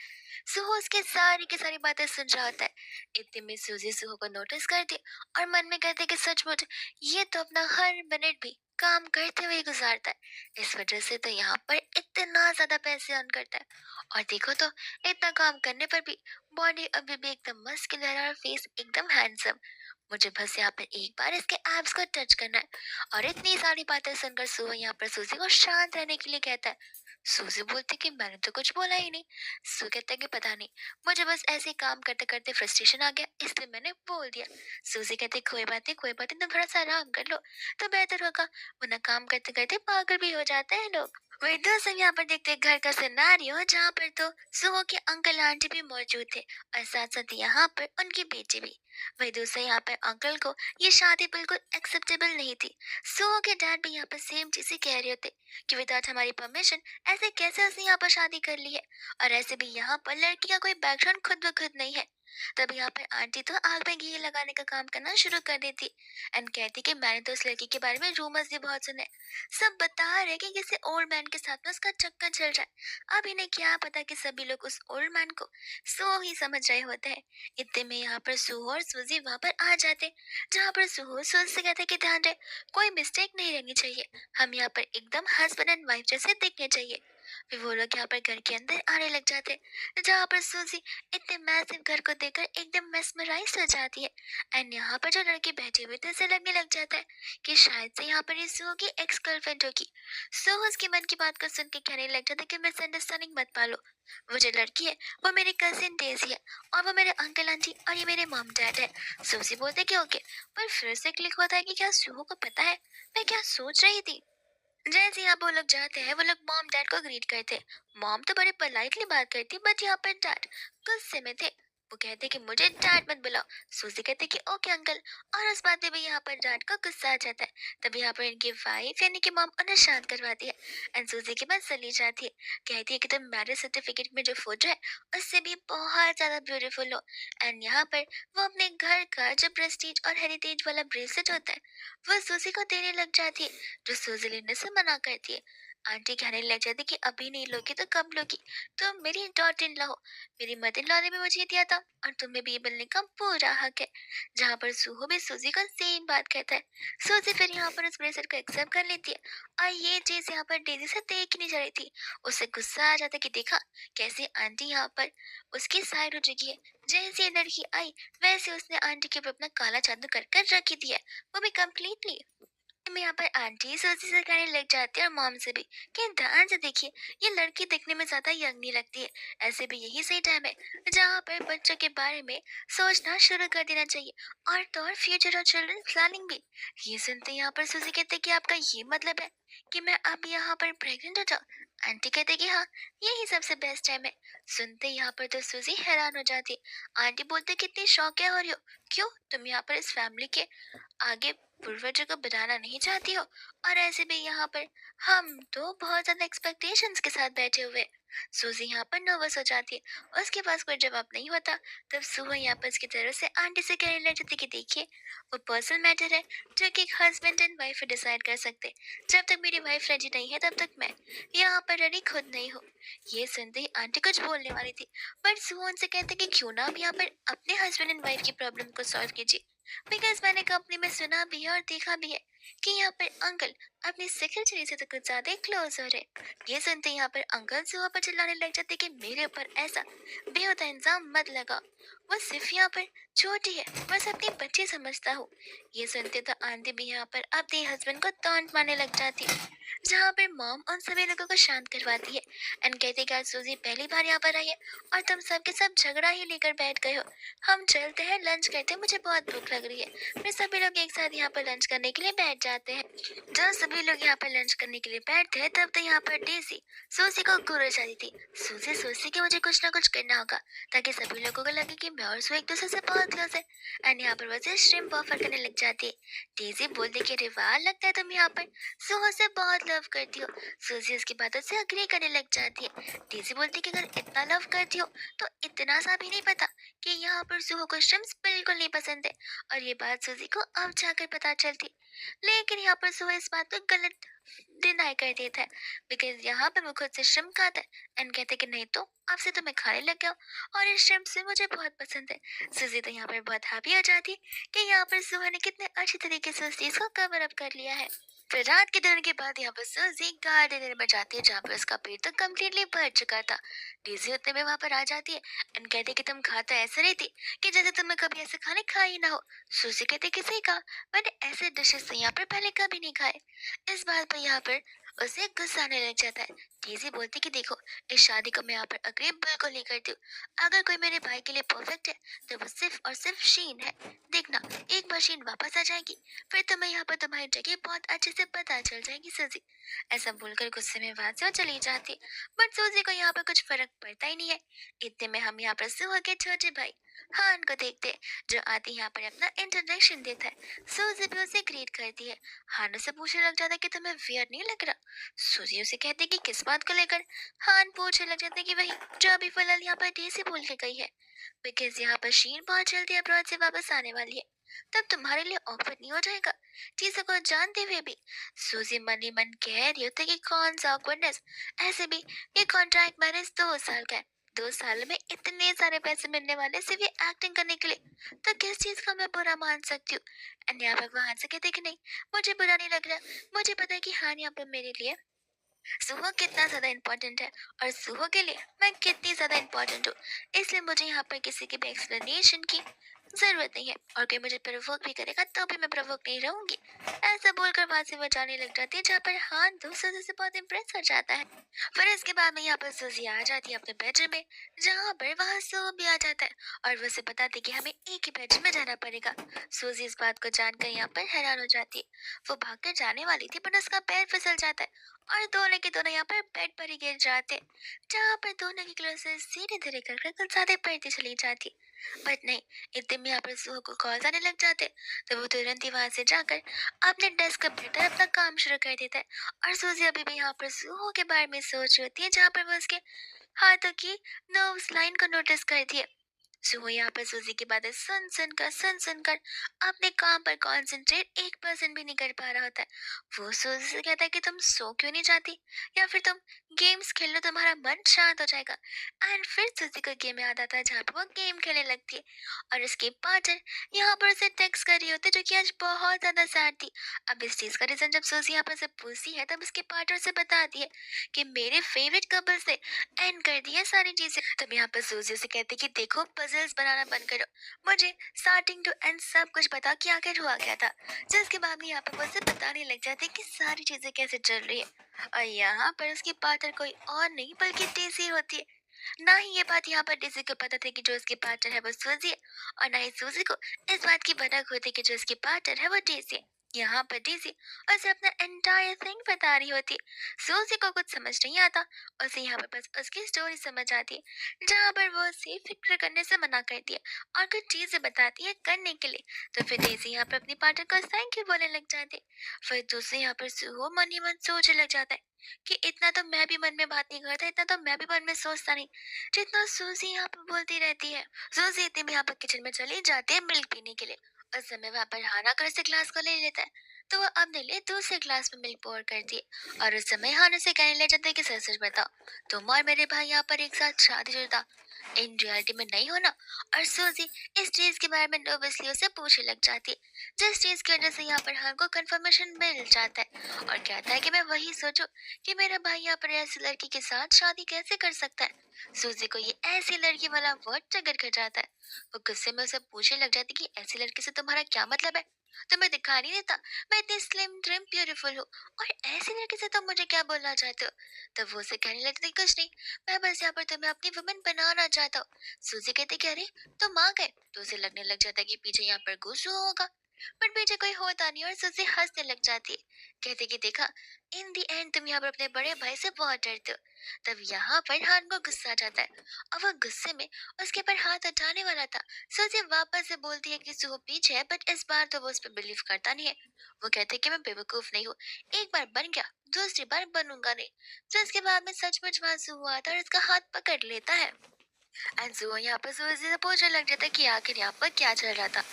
सुहा उसके सारी की सारी बातें सुन रहा होता है। इतने में सूजी सुहा को नोटिस करती है और मन में कहते कि सचमुच ये तो अपना हर मिनट भी काम करते हुए गुजारता है, इस वजह से तो यहाँ पर इतना ज्यादा पैसे अर्न करता है। और देखो तो, इतना काम करने पर भी बॉडी अभी भी एकदम मस्कुलर और फेस एकदम हैंडसम। मुझे बस यहाँ पर एक बार इसके एब्स को टच करना है। और इतनी सारी बातें सुनकर सुहा यहाँ पर सूजी को शांत रहने के लिए कहता है। सूजी बोलती कि मैंने तो कुछ बोला ही नहीं। सू कहता है कि पता नहीं, मुझे बस ऐसे ही काम करते करते फ्रस्ट्रेशन आ गया इसलिए मैंने बोल दिया। सूजी कहती कोई बात नहीं, कोई बात नहीं, तुम थोड़ा सा आराम कर लो तो बेहतर होगा, वरना काम करते करते पागल भी हो जाते हैं लोग। वही दोस्त हम यहाँ पर देखते हैं घर का सिनेरियो, जहाँ पर तो सुहो के अंकल आंटी भी मौजूद थे और साथ साथ यहाँ पर उनकी बेटी भी। वही दूसरे यहाँ पर अंकल को ये शादी बिल्कुल एक्सेप्टेबल नहीं थी। सुहो के डैड भी यहाँ पर सेम चीजें कह रहे होते कि विदाउट हमारी परमिशन ऐसे कैसे उसने यहाँ पर शादी कर ली है, और ऐसे भी यहाँ पर लड़की का कोई बैकग्राउंड खुद ब खुद नहीं है। तब यहाँ पर आंटी तो आग में घी लगाने का काम करना शुरू कर देती एंड कहती कि मैंने तो उस लड़की के बारे में रूमर्स भी बहुत सुने। सब बता रहे कि किसी ओल्ड मैन के साथ में उसका चक्कर चल रहा है। अब इन्हें क्या पता कि सभी लोग उस ओल्ड मैन को सो ही समझ रहे होते हैं। इतने में यहाँ पर सुहो और सूजी वहां पर आ जाते, जहाँ पर सुहो सूजी से कहते कि ध्यान रहे, कोई मिस्टेक नहीं रहनी चाहिए, हम यहाँ पर एकदम हस्बैंड एंड वाइफ जैसे दिखने चाहिए। फिर वो लोग यहाँ पर घर के अंदर आने लग जाते, जहाँ पर सूजी इतने मैसिव घर को देखकर एकदम मेस्मराइज हो जाती है। एंड यहाँ पर जो लड़के बैठे हुए थे उसे लगने लग जाता है कि शायद से यहाँ पर ये सुहो की एक्स गर्लफ्रेंड होगी। सुहो उसके मन की बात को सुन के कहने लग जाता है कि मिसअंडरस्टैंडिंग मत पालो, वो जो लड़की है वो मेरी कजिन डेजी है और वो मेरे अंकल आंटी और ये मेरे मॉम डैड है। सूजी बोलते कि ओके, पर फिर से क्लिक होता है कि क्या सुहो को पता है मैं क्या सोच रही थी। जैसे यहाँ वो लोग जाते हैं, वो लोग मॉम डैड को ग्रीट करते। मॉम तो बड़े पोलाइटली बात करती, बट यहाँ पर डैड गुस्से में थे। वो कहते कि मुझे डैड मत बुलाओ। सूजी कहते कि ओके अंकल। और उस बात पे भी यहाँ पर डैड को गुस्सा आ जाता है। तब यहाँ पर इनकी वाइफ यानी कि मॉम उन्हें शांत करवाती है एंड सूजी के पास चली जाती है। कहती है कि तुम मैरिज सर्टिफिकेट में जो फोटो है उससे भी बहुत ज्यादा ब्यूटीफुल हो। एंड यहाँ पर वो अपने घर का जो प्रेस्टीज और हेरिटेज वाला ब्रेसलेट होता है वो सूजी को देने लग जाती है, जो सूजी लेने से मना करती है। आंटी कहने लग जाती कि अभी नहीं लोगी तो कब लोगी, तुम मेरी डॉटर इन लॉ हो, मेरी मदर इन लॉ ने भी मुझे दिया था और तुम्हें भी ये बोलने का पूरा हक है। जहाँ पर सूहो भी सूजी को सेम बात कहता है। सूजी फिर यहाँ पर उस ब्रेसलेट को एक्सेप्ट कर लेती है और ये चीज यहाँ पर डेजी से देख नहीं जा रही थी। उसे गुस्सा आ जाता है कि देखा कैसे आंटी यहाँ पर उसकी साइड हो चुकी है। जैसे ये लड़की आई वैसे उसने आंटी के ऊपर अपना काला जादू कर कर रखी दिया है, वो भी कम्प्लीटली। मैं यहाँ पर आंटी सोची से कहने लग जाती है और मॉम से भी कि ध्यान से देखिए, ये लड़की दिखने में ज्यादा यंग नहीं लगती है। ऐसे भी यही सही टाइम है जहाँ पर बच्चों के बारे में सोचना शुरू कर देना चाहिए, और तो और फ्यूचर और चिल्ड्रन प्लानिंग भी। ये सुनते यहाँ पर सूजी कहते कि आपका ये मतलब है कि मैं अब यहाँ पर प्रेग्नेंट हो जाऊँ। आंटी कहते कि हाँ, यही सबसे बेस्ट टाइम है। सुनते यहाँ पर तो सूजी हैरान हो जाती। आंटी बोलते कितनी शौक है हो रही हो, क्यों तुम यहाँ पर इस फैमिली के आगे पूर्वजों को बनाना नहीं चाहती हो। और ऐसे भी यहाँ पर हम तो बहुत ज्यादा एक्सपेक्टेशंस के साथ बैठे हुए हैं। सूजी यहाँ पर नर्वस हो जाती है, उसके पास कोई जवाब नहीं होता। तब सुबह यहाँ पर उसकी तरफ से आंटी से कहने लग जाती कि देखिए, वो पर्सनल मैटर है जो कि एक हस्बैंड एंड वाइफ डिसाइड कर सकते। जब तक मेरी वाइफ रेडी नहीं है तब तक मैं यहाँ पर रेडी खुद नहीं हूँ। ये सुनते ही आंटी कुछ बोलने वाली थी, पर सुहो उनसे कहते कि क्यों ना आप यहाँ पर अपने हस्बैंड एंड वाइफ की प्रॉब्लम को सॉल्व कीजिए। बिकॉज मैंने कंपनी में सुना भी है और देखा भी है कि यहाँ पर अंकल अपनी सेक्रेटरी से तो कुछ ज्यादा क्लोज हो रहे। ये सुनते यहाँ पर अंकल सुबह पर चिल्लाने लग जाते कि मेरे ऊपर ऐसा बेहुदा इंजाम मत लगा, वो सिर्फ यहाँ पर छोटी है, बस अपनी बच्ची समझता हूँ। ये सुनते तो आंटी भी यहाँ पर अपने हस्बैंड को टॉन्ट मारने लग जाती है, जहाँ पर मॉम उन सभी लोगों को शांत करवाती है एंड कहती कि आज सूजी पहली बार यहाँ पर आई है और तुम सबके सब झगड़ा ही लेकर बैठ गए हो। हम चलते हैं, लंच करते हैं, मुझे बहुत भूख लग रही है। फिर सभी लोग एक साथ यहाँ पर लंच करने के लिए बैठ जाते हैं। जब सभी लोग यहाँ पर लंच करने के लिए बैठते हैं तब तो यहाँ पर डेजी सूजी को घूर जाती थी। सूजी सोचती कि मुझे कुछ ना कुछ करना होगा ताकि सभी लोगों को लगे कि मैं और सू एक दूसरे से बहुत क्लोज है। एंड यहाँ पर वैसे श्रिम्प ऑफर करने लग जाती है। डेजी बोलती कि अरे वाह, लगता है तुम यहाँ पर सुहो से बहुत लव करती हो। सूजी उसकी बातों से अग्री करने लग जाती है। डेजी बोलती कि अगर इतना लव करती हो तो इतना सा भी नहीं पता कि यहाँ पर सुहो को श्रिम्प्स बिल्कुल नहीं पसंद है। और ये बात सूजी को अब जाकर पता चलती, लेकिन यहाँ पर सुबह इस बात को गलत डिनाई कर देता है, बिकॉज यहाँ पे वो खुद से श्रिम्प खाता है एंड कहते हैं कि नहीं तो अब से तो मैं खाने लग गया हूँ और इस श्रिम्प से मुझे बहुत पसंद है। सुजी तो यहाँ पर बहुत हैप्पी हो जाती है कि यहाँ पर सुहा ने कितने अच्छी तरीके से उस चीज को कवर अप कर लिया है। फिर रात के डिनर के बाद यहाँ पर सुजी गार्डन में जाती है जहाँ पर उसका पेट तो कम्प्लीटली भर चुका था। डेजी उतने में वहां पर आ जाती है एंड कहती है कि तुम खाता ऐसे रही थी कि जैसे तुम्हें कभी ऐसे खाने खाए ही ना हो। सुजी कहती किसे कहा, मैंने ऐसे डिशेस तो यहाँ पर पहले कभी नहीं खाए। इस बात पर यहाँ पर उसे गुस्सा आने लग जाता है। डेजी बोलती कि देखो, इस शादी को मैं यहाँ पर अग्री बिल्कुल नहीं करती हूँ। अगर कोई मेरे भाई के लिए परफेक्ट है तो वो सिर्फ और सिर्फ शीन है। देखना, एक बार शीन वापस आ जाएगी फिर तुम्हें यहाँ पर तुम्हारी जगह बहुत अच्छे से पता चल जाएगी सूजी। ऐसा बोलकर गुस्से में वहां से वो चली जाती, बट सूजी को यहाँ पर कुछ फर्क पड़ता ही नहीं है। इतने में हम यहाँ पर सुहा के छोटे भाई हान को देखते हैं, जो आते यहाँ पर अपना इंट्रोडक्शन देता है। सूजी भी उसे ग्रीट करती है। हान उसे पूछने लग जाता है कि तुम्हें वियर नहीं लग रहा। सूजी उसे कहती है कि किस बात बात को लेकर हान पूछने लग जाते कि वही जो अभी फिलहाल यहाँ पर डेजी बोल के गई है, बिकॉज यहाँ पर शीन बहुत जल्दी अब्रॉड से वापस आने वाली है। तब तुम्हारे लिए ऑकवर्ड नहीं हो जाएगा चीजों को जानते हुए भी? सूजी मन ही मन कह रही होती कि कौन सा ऑकवर्डनेस, ऐसे भी ये कॉन्ट्रैक्ट मैरिज 2 साल का है। 2 साल में इतने सारे पैसे मिलने वाले सिर्फ ये एक्टिंग करने के लिए, तो किस चीज का मैं बुरा मान सकती हूँ? एंड यहाँ पर वहां से कहते कि नहीं, मुझे बुरा नहीं लग रहा, मुझे पता है कि हाँ यहाँ पर मेरे लिए सुबह कितना ज्यादा इम्पोर्टेंट है और सुबह के लिए मैं कितनी ज्यादा इम्पोर्टेंट हूँ। इसलिए मुझे यहाँ पर किसी की भी एक्सप्लेनेशन की जरूरत नहीं है, और कोई मुझे प्रवोक भी करेगा तो भी मैं प्रवोक नहीं रहूंगी। ऐसा बोलकर वहां से वो जाने लग जाती है, जहाँ पर हान दूसरे से बहुत इम्प्रेस हो जाता है। फिर इसके बाद में यहाँ पर सुजी आ जाती है अपने बेडरूम में, जहाँ पर वहाँ सो भी आ जाता है और वो उसे बताती कि हमें एक ही बेडरूम में जाना पड़ेगा। सुजी इस बात को जानकर यहाँ पर हैरान हो जाती है। वो भागकर जाने वाली थी पर उसका पैर फिसल जाता है और दोनों के दोनों यहाँ पर बेड पर ही गिर जाते हैं, जहाँ पर दोनों की क्लोजेस धीरे धीरे कर कुछ ज्यादा बढ़ती चली जाती। बट नहीं, इतने में यहाँ पर सुहो को कॉल आने लग जाते, तो वो तुरंत ही वहां से जाकर अपने डेस्क पर बैठकर अपना काम शुरू कर देता है। और सूजी अभी भी यहाँ पर सुहो के बारे में सोच रही होती है, जहाँ पर वो उसके हाथों की नर्व्स लाइन को नोटिस करती है। सुबह यहाँ पर सूजी की बातें सुन सुन कर अपने काम पर कंसंट्रेट 1% भी नहीं कर पा रहा होता है। वो सूजी से कहता है कि तुम सो क्यों नहीं जाती, या फिर तुम गेम्स खेल लो, तुम्हारा मन शांत हो जाएगा। एंड फिर सूजी को गेम याद आता है, जहाँ पर वो गेम खेलने लगती है और उसकी पार्टनर यहाँ पर उसे टेक्स्ट कर रही होती है, जो कि आज बहुत ज्यादा सैड थी। अब इस चीज का रीजन जब सूजी यहाँ पर से पूछती है, तब उसके पार्टनर से बताती है कि मेरे फेवरेट कपल से एंड कर दिया सारी चीजें। तब यहाँ पर सूजी से कहते कि देखो, पजल्स बनाना बंद करो, मुझे स्टार्टिंग टू एंड सब कुछ बता कि आखिर हुआ क्या था। जिसके बाद में यहाँ पर वो उसे बताने लग जाते कि सारी चीजें कैसे चल रही है। और यहाँ पर उसकी पार्टनर कोई और नहीं बल्कि डेजी होती है। ना ही ये बात यहाँ पर डेजी को पता थी कि जो उसकी पार्टनर है वो सूजी है, और ना ही सूजी को इस बात की भनक होती कि जो उसकी पार्टनर है वो डेजी है। यहाँ पर डेजी उसे अपना एंटायर थिंग बता रही होती है। सूजी को कुछ समझ नहीं आता, उसे यहाँ पर बस उसकी स्टोरी समझ आती है, जहाँ पर वो उसे फिक्र करने से मना करती है और कुछ चीजें बताती है करने के लिए। तो फिर डेजी यहाँ पर अपनी पार्टनर को थैंक यू बोलने लग जाती है। फिर दूसरे यहाँ पर सुहो मन ही मन सोचने लग जाता है कि इतना तो मैं भी मन में बात नहीं करता, इतना तो मैं भी मन में सोचता नहीं जितना सूजी यहाँ पर बोलती रहती है। सूजी इतने में यहाँ पर किचन में चली जाती है मिल्क पीने के लिए। उस समय वहाँ पर हाना कर से ग्लास को ले लेता है, तो वह अपने लिए दूसरे ग्लास में मिल्क पोर करती है। और उस समय हाना से कहने लग जाता है कि सच सच बताओ, तुम और मेरे भाई यहाँ पर एक साथ शादीशुदा इन रियलिटी में नहीं होना? और सूजी इस चीज के बारे में नर्वसली उसे पूछने लग जाती है, जिस चीज की वजह से यहाँ पर हान को कंफर्मेशन मिल जाता है और कहता है कि मैं वही सोचूं कि मेरा भाई यहाँ पर ऐसी लड़की के साथ शादी कैसे कर सकता है। सूजी को ये ऐसी लड़की वाला वर्ड ट्रिगर कर जाता है। वो गुस्से में उसे पूछने लग जाती कि ऐसी लड़की से तुम्हारा क्या मतलब है, तुम्हें दिखा नहीं देता मैं इतनी स्लिम ट्रिम ब्यूटीफुल हूँ, और ऐसी लड़की से तुम मुझे क्या बोलना चाहते हो? तब वो उसे कहने लगती कुछ नहीं, मैं बस यहाँ पर तुम्हें अपनी वुमेन बनाना चाहता हूँ। सूजी कहती कि अरे तुम आ गए, तो उसे लगने लग जाता है कि पीछे यहाँ पर घुस हुआ होगा, पर पीछे कोई होता नहीं और सूजी हंसने लग जाती है। कहते कि देखा, इन दी एंड तुम यहाँ पर अपने बड़े भाई से बहुत डरते हो। तब यहाँ पर हान को गुस्सा आ जाता है और वह गुस्से में उसके पर हाथ उठाने वाला था। सूजी वापस से बोलती है कि सुहो पीछे है, बट इस बार तो वो उस पर बिलीव करता नहीं है। वो कहते हैं कि मैं बेवकूफ नहीं हूँ, एक बार बन गया दूसरी बार बनूंगा नहीं। तो इसके बाद में सचमुच वहां सुहो आता है और उसका हाथ पकड़ लेता है। एंड सुहो यहाँ पर सूजी से पूछने लग जाता है कि आखिर यहाँ पर क्या चल रहा था।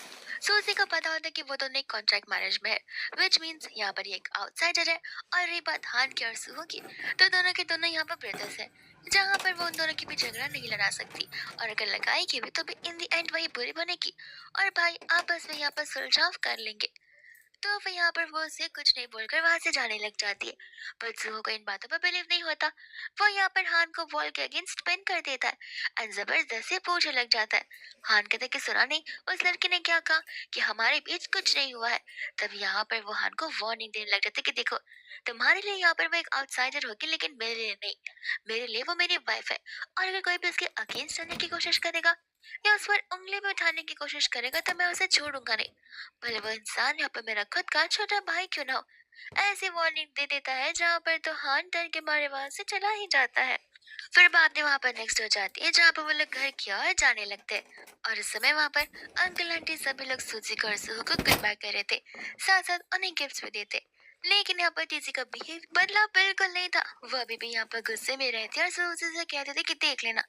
सूजी को पता होता है कि वो दोनों एक कॉन्ट्रैक्ट मैरिज में है, विच मीन्स यहाँ पर ये एक आउटसाइडर है। और रही बात हान की और सुहो की, तो दोनों के दोनों यहाँ पर ब्रदर्स है, जहाँ पर वो उन दोनों की भी झगड़ा नहीं लड़ा सकती, और अगर लगाएगी भी तो भी इन दी एंड वही बुरी बनेगी और भाई आपस में यहाँ पर सुलझाव कर लेंगे। तो फिर यहाँ पर वो उसे कुछ नहीं बोलकर वहां से जाने लग जाती है। पर जुहो को इन बातों पर बिलीव नहीं होता। वो यहाँ पर हान को वॉल के अगेंस्ट पिन कर देता है एंड जबरदस्ती पूछने लग जाता है। हान कहता है कि सुना नहीं उस लड़की ने क्या कहा कि हमारे बीच कुछ नहीं हुआ है। तब यहाँ पर वो हान को वार्निंग देने लग जाता है कि देखो, तुम्हारे लिए यहाँ पर वो एक आउटसाइडर होगी, लेकिन मेरे लिए नहीं। मेरे लिए वो मेरी वाइफ है, और अगर कोई भी उसके अगेंस्ट चलने की कोशिश करेगा या उस पर उंगली में उठाने की कोशिश करेगा तो मैं उसे छोड़ूंगा नहीं, भले वो इंसान यहाँ पर मेरा खुद का छोटा भाई क्यों ना हो। ऐसी वार्निंग दे देता है, जहाँ पर तो हान डर के मारे वहां से चला ही जाता है। फिर बातें वहां पर नेक्स्ट हो जाती है, जहाँ पर वो लोग घर की ओर जाने लगते हैं, और इस समय वहां पर अंकल आंटी सभी लोग सूजी को और सुहू को गुड बाय कर रहे थे, साथ साथ उन्हें गिफ्ट्स भी देते। लेकिन यहाँ पर टीसी का बिहेव बदला बिल्कुल नहीं था। वो अभी भी यहाँ पर गुस्से में रहती है और सूजी से कहते थे कि देख लेना,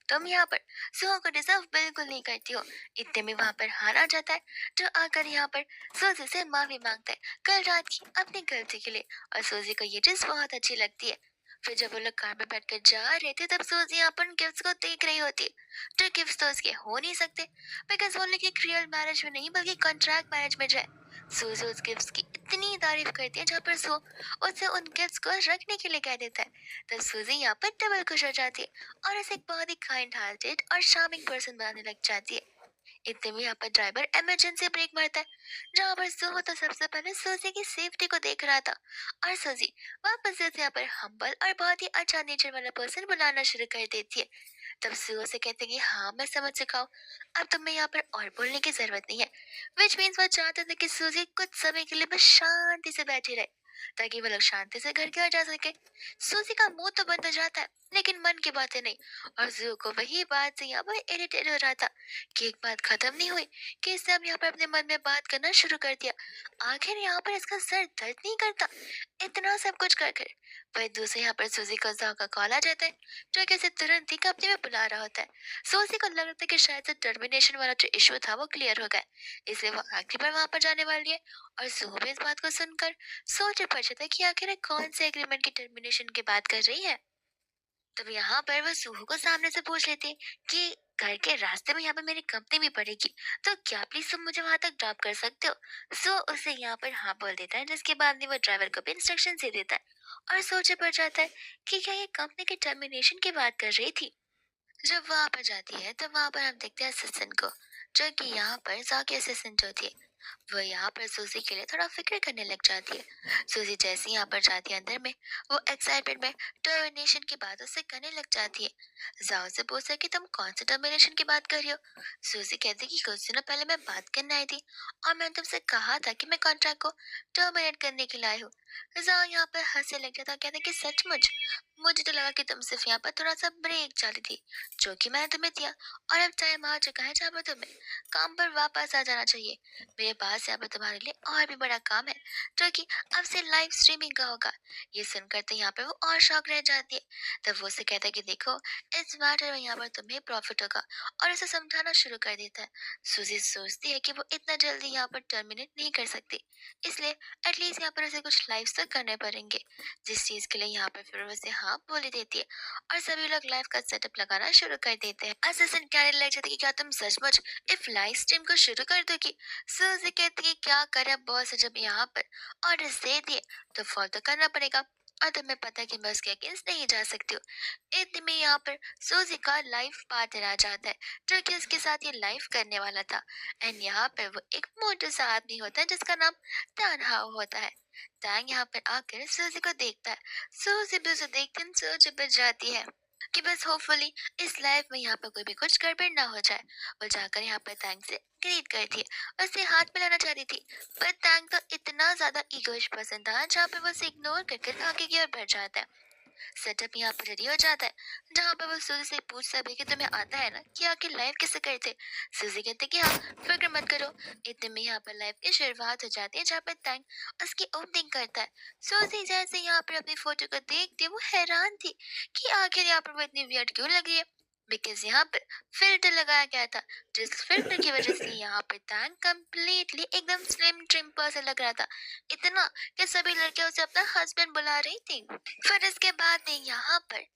तुम यहाँ पर सुहा को डिजर्व बिल्कुल नहीं करती हो। इतने में वहां पर हार आ जाता है, जो आकर यहाँ पर सूजी से माफी मांगता है कल रात की अपनी गलती के लिए। और सूजी को ये चीज बहुत अच्छी लगती है। फिर जब वो लोग कार में बैठकर जा रहे थे तब सूजी यहाँ पर गिफ्ट्स को देख रही होती है, जो गिफ्ट्स तो उसके हो नहीं सकते, बिकॉज वो लोग एक रियल मैरिज में नहीं बल्कि कॉन्ट्रैक्ट मैरिज में जाए। सूजी उस गिफ्ट्स की इतनी तारीफ करती है जहाँ पर सो उससे उन गिफ्ट्स को रखने के लिए कह देता है। तब सूजी यहाँ पर डबल खुश हो जाती है और उसे एक बहुत ही काइंड हार्टेड और शार्मिंग पर्सन बनाने लग जाती है। इतने में यहाँ पर ड्राइवर इमरजेंसी ब्रेक मारता है, जहाँ पर सुहो तो सबसे पहले सूजी की सेफ्टी को देख रहा था। और सूजी वापस से उसे यहाँ पर हम्बल और बहुत ही अच्छा नेचर वाला पर्सन बुलाना शुरू कर देती है। तब सुहो से कहते हैं कि हाँ मैं समझ चुका हूँ, अब तुम्हें यहाँ पर और बोलने की जरूरत नहीं है। विच मीन्स वो चाहते थे कि सूजी कुछ समय के लिए बस शांति से बैठी रहे, ताकि वो लोग शांति से घर के आ जा सके। सूजी का मुंह तो बंद हो जाता है, लेकिन मन की बातें नहीं। और जू को वही बात से यहाँ पर इरिटेट हो रहा था कि एक बात खत्म नहीं हुई कि इसने अब यहाँ पर अपने मन में बात करना शुरू कर दिया। आखिर यहाँ पर इसका सर दर्द नहीं करता इतना सब कुछ कर कर। वही दूसरे यहाँ पर सूजी को जॉ का कॉल आ जाता है, जो कि उसे तुरंत ही कंपनी में बुला रहा होता है। सूजी को लग रहा था कि शायद से टर्मिनेशन वाला जो इशू था वो क्लियर हो गया, इसलिए वो आखिरी बार वहां पर जाने वाली है। और जू भी इस बात को सुनकर सोच पड़ जाता है कि आखिर ये कौन से एग्रीमेंट की टर्मिनेशन की बात कर रही है। तब यहाँ पर वह सूहू को सामने से पूछ लेती है कि घर के रास्ते में यहाँ पर मेरी कंपनी भी पड़ेगी, तो क्या प्लीज तुम मुझे वहां तक ड्रॉप कर सकते हो। सो उसे यहाँ पर हाँ बोल देता है, जिसके बाद में वो ड्राइवर को भी इंस्ट्रक्शन दे देता है। और सोचे पड़ जाता है कि क्या ये कंपनी की टर्मिनेशन की बात कर रही थी। जब वहां पर जाती है तो वहां पर हम देखते हैं असिस्टेंट को, जो कि यहाँ पर जॉ की असिस्टेंट होती है। वो यहाँ पर सूजी के लिए थोड़ा फिक्र करने लग जाती है। सूजी जैसे ही यहाँ पर जाती है अंदर में, वो एक्साइटमेंट में टर्मिनेशन की बात उससे करने लग जाती है। जाओ से पूछता है कि तुम कौन सी टर्मिनेशन की बात कर रही हो। सूजी कहती है कि कुछ दिनों पहले मैं बात करने आई थी और मैंने तुमसे कहा था कि मैं कॉन्ट्रैक्ट को टर्मिनेट करने के लिए आई हूँ। जाओ यहाँ पर हंसने लग जाता है, कहते हैं कि सचमुच मुझे तो लगा कि तुम सिर्फ यहाँ पर थोड़ा सा ब्रेक चाहती थी, जो कि मैंने तुम्हें दिया। और अब टाइम आ चुका है जहाँ पर तुम्हें काम पर वापस आ जाना चाहिए। मेरे पास यहाँ पर तुम्हारे लिए और भी बड़ा काम है, जो कि अब से लाइव स्ट्रीमिंग का होगा। ये सुनकर तो यहाँ पे वो और शौक रह जाती है। तब वो उसे कहता है कि देखो इस मैटर में यहाँ पर तुम्हें प्रॉफिट होगा, और उसे समझाना शुरू कर देता है। सूजी सोचती है कि वो इतना जल्दी यहाँ पर टर्मिनेट नहीं कर सकती, इसलिए एटलीस्ट यहाँ पर उसे कुछ लाइव्स तो करने पड़ेंगे, जिस चीज के लिए यहाँ पर फिर वो उसे हाँ बोली देती है। और सभी लोग लाइव का सेटअप लगाना शुरू कर देते हैं। असिस्टेंट कहने लग जाती है कि क्या तुम सचमुच इफ लाइव स्ट्रीम को शुरू कर दोगी। सूजी कहती है क्या करे बॉस, जब यहाँ पर ऑर्डर दे दिए तो फॉलो तो करना पड़ेगा, और तुम्हें पता है कि मैं उसके अगेंस्ट नहीं जा सकती हूँ। इतने में यहाँ पर सूजी का लाइव पार्टनर आ जाता है, जो कि उसके साथ ये लाइव करने वाला था। एंड यहाँ पर वो एक मोटा सा आदमी होता है जिसका नाम तानहाओ होता है। टैंग यहाँ पर आकर सूजी को देखता है। सूजी भी उसे देखते ही सोच में जाती है कि बस होपफुली इस लाइफ में यहाँ पर कोई भी कुछ गड़बड़ ना हो जाए। वो जाकर यहाँ पर टैंग से ग्रीट करती है, उससे हाथ मिलाना चाहती थी, पर टैंग तो इतना ज्यादा ईगोइस्ट पर्सन था जहाँ पे वो उसे इग्नोर करके आगे की ओर बढ़ जाता है। सेटअप यहाँ पर रेडी हो जाता है, जहाँ पर वो सूजी से पूछता भी कि तुम्हें आता है ना कि आखिर लाइव कैसे करते। सूजी कहते कि हाँ फिक्र मत करो। इतने में यहाँ पर लाइव की शुरुआत हो जाती है, जहाँ पर टैंग उसकी ओपनिंग करता है। सूजी जैसे यहाँ पर अपनी फोटो को देखती है वो हैरान थी कि आखिर यहाँ पर वो इतनी वियर्ड क्यों लग रही है, बिकॉज यहाँ पर फिल्टर लगाया गया था, जिस फिल्टर की वजह से यहाँ पर टैंग कम्प्लीटली एकदम स्लिम ट्रिम पर्सन लग रहा था, इतना कि सभी लड़कियां उसे अपना हस्बैंड बुला रही थी। फिर इसके बाद में यहाँ पर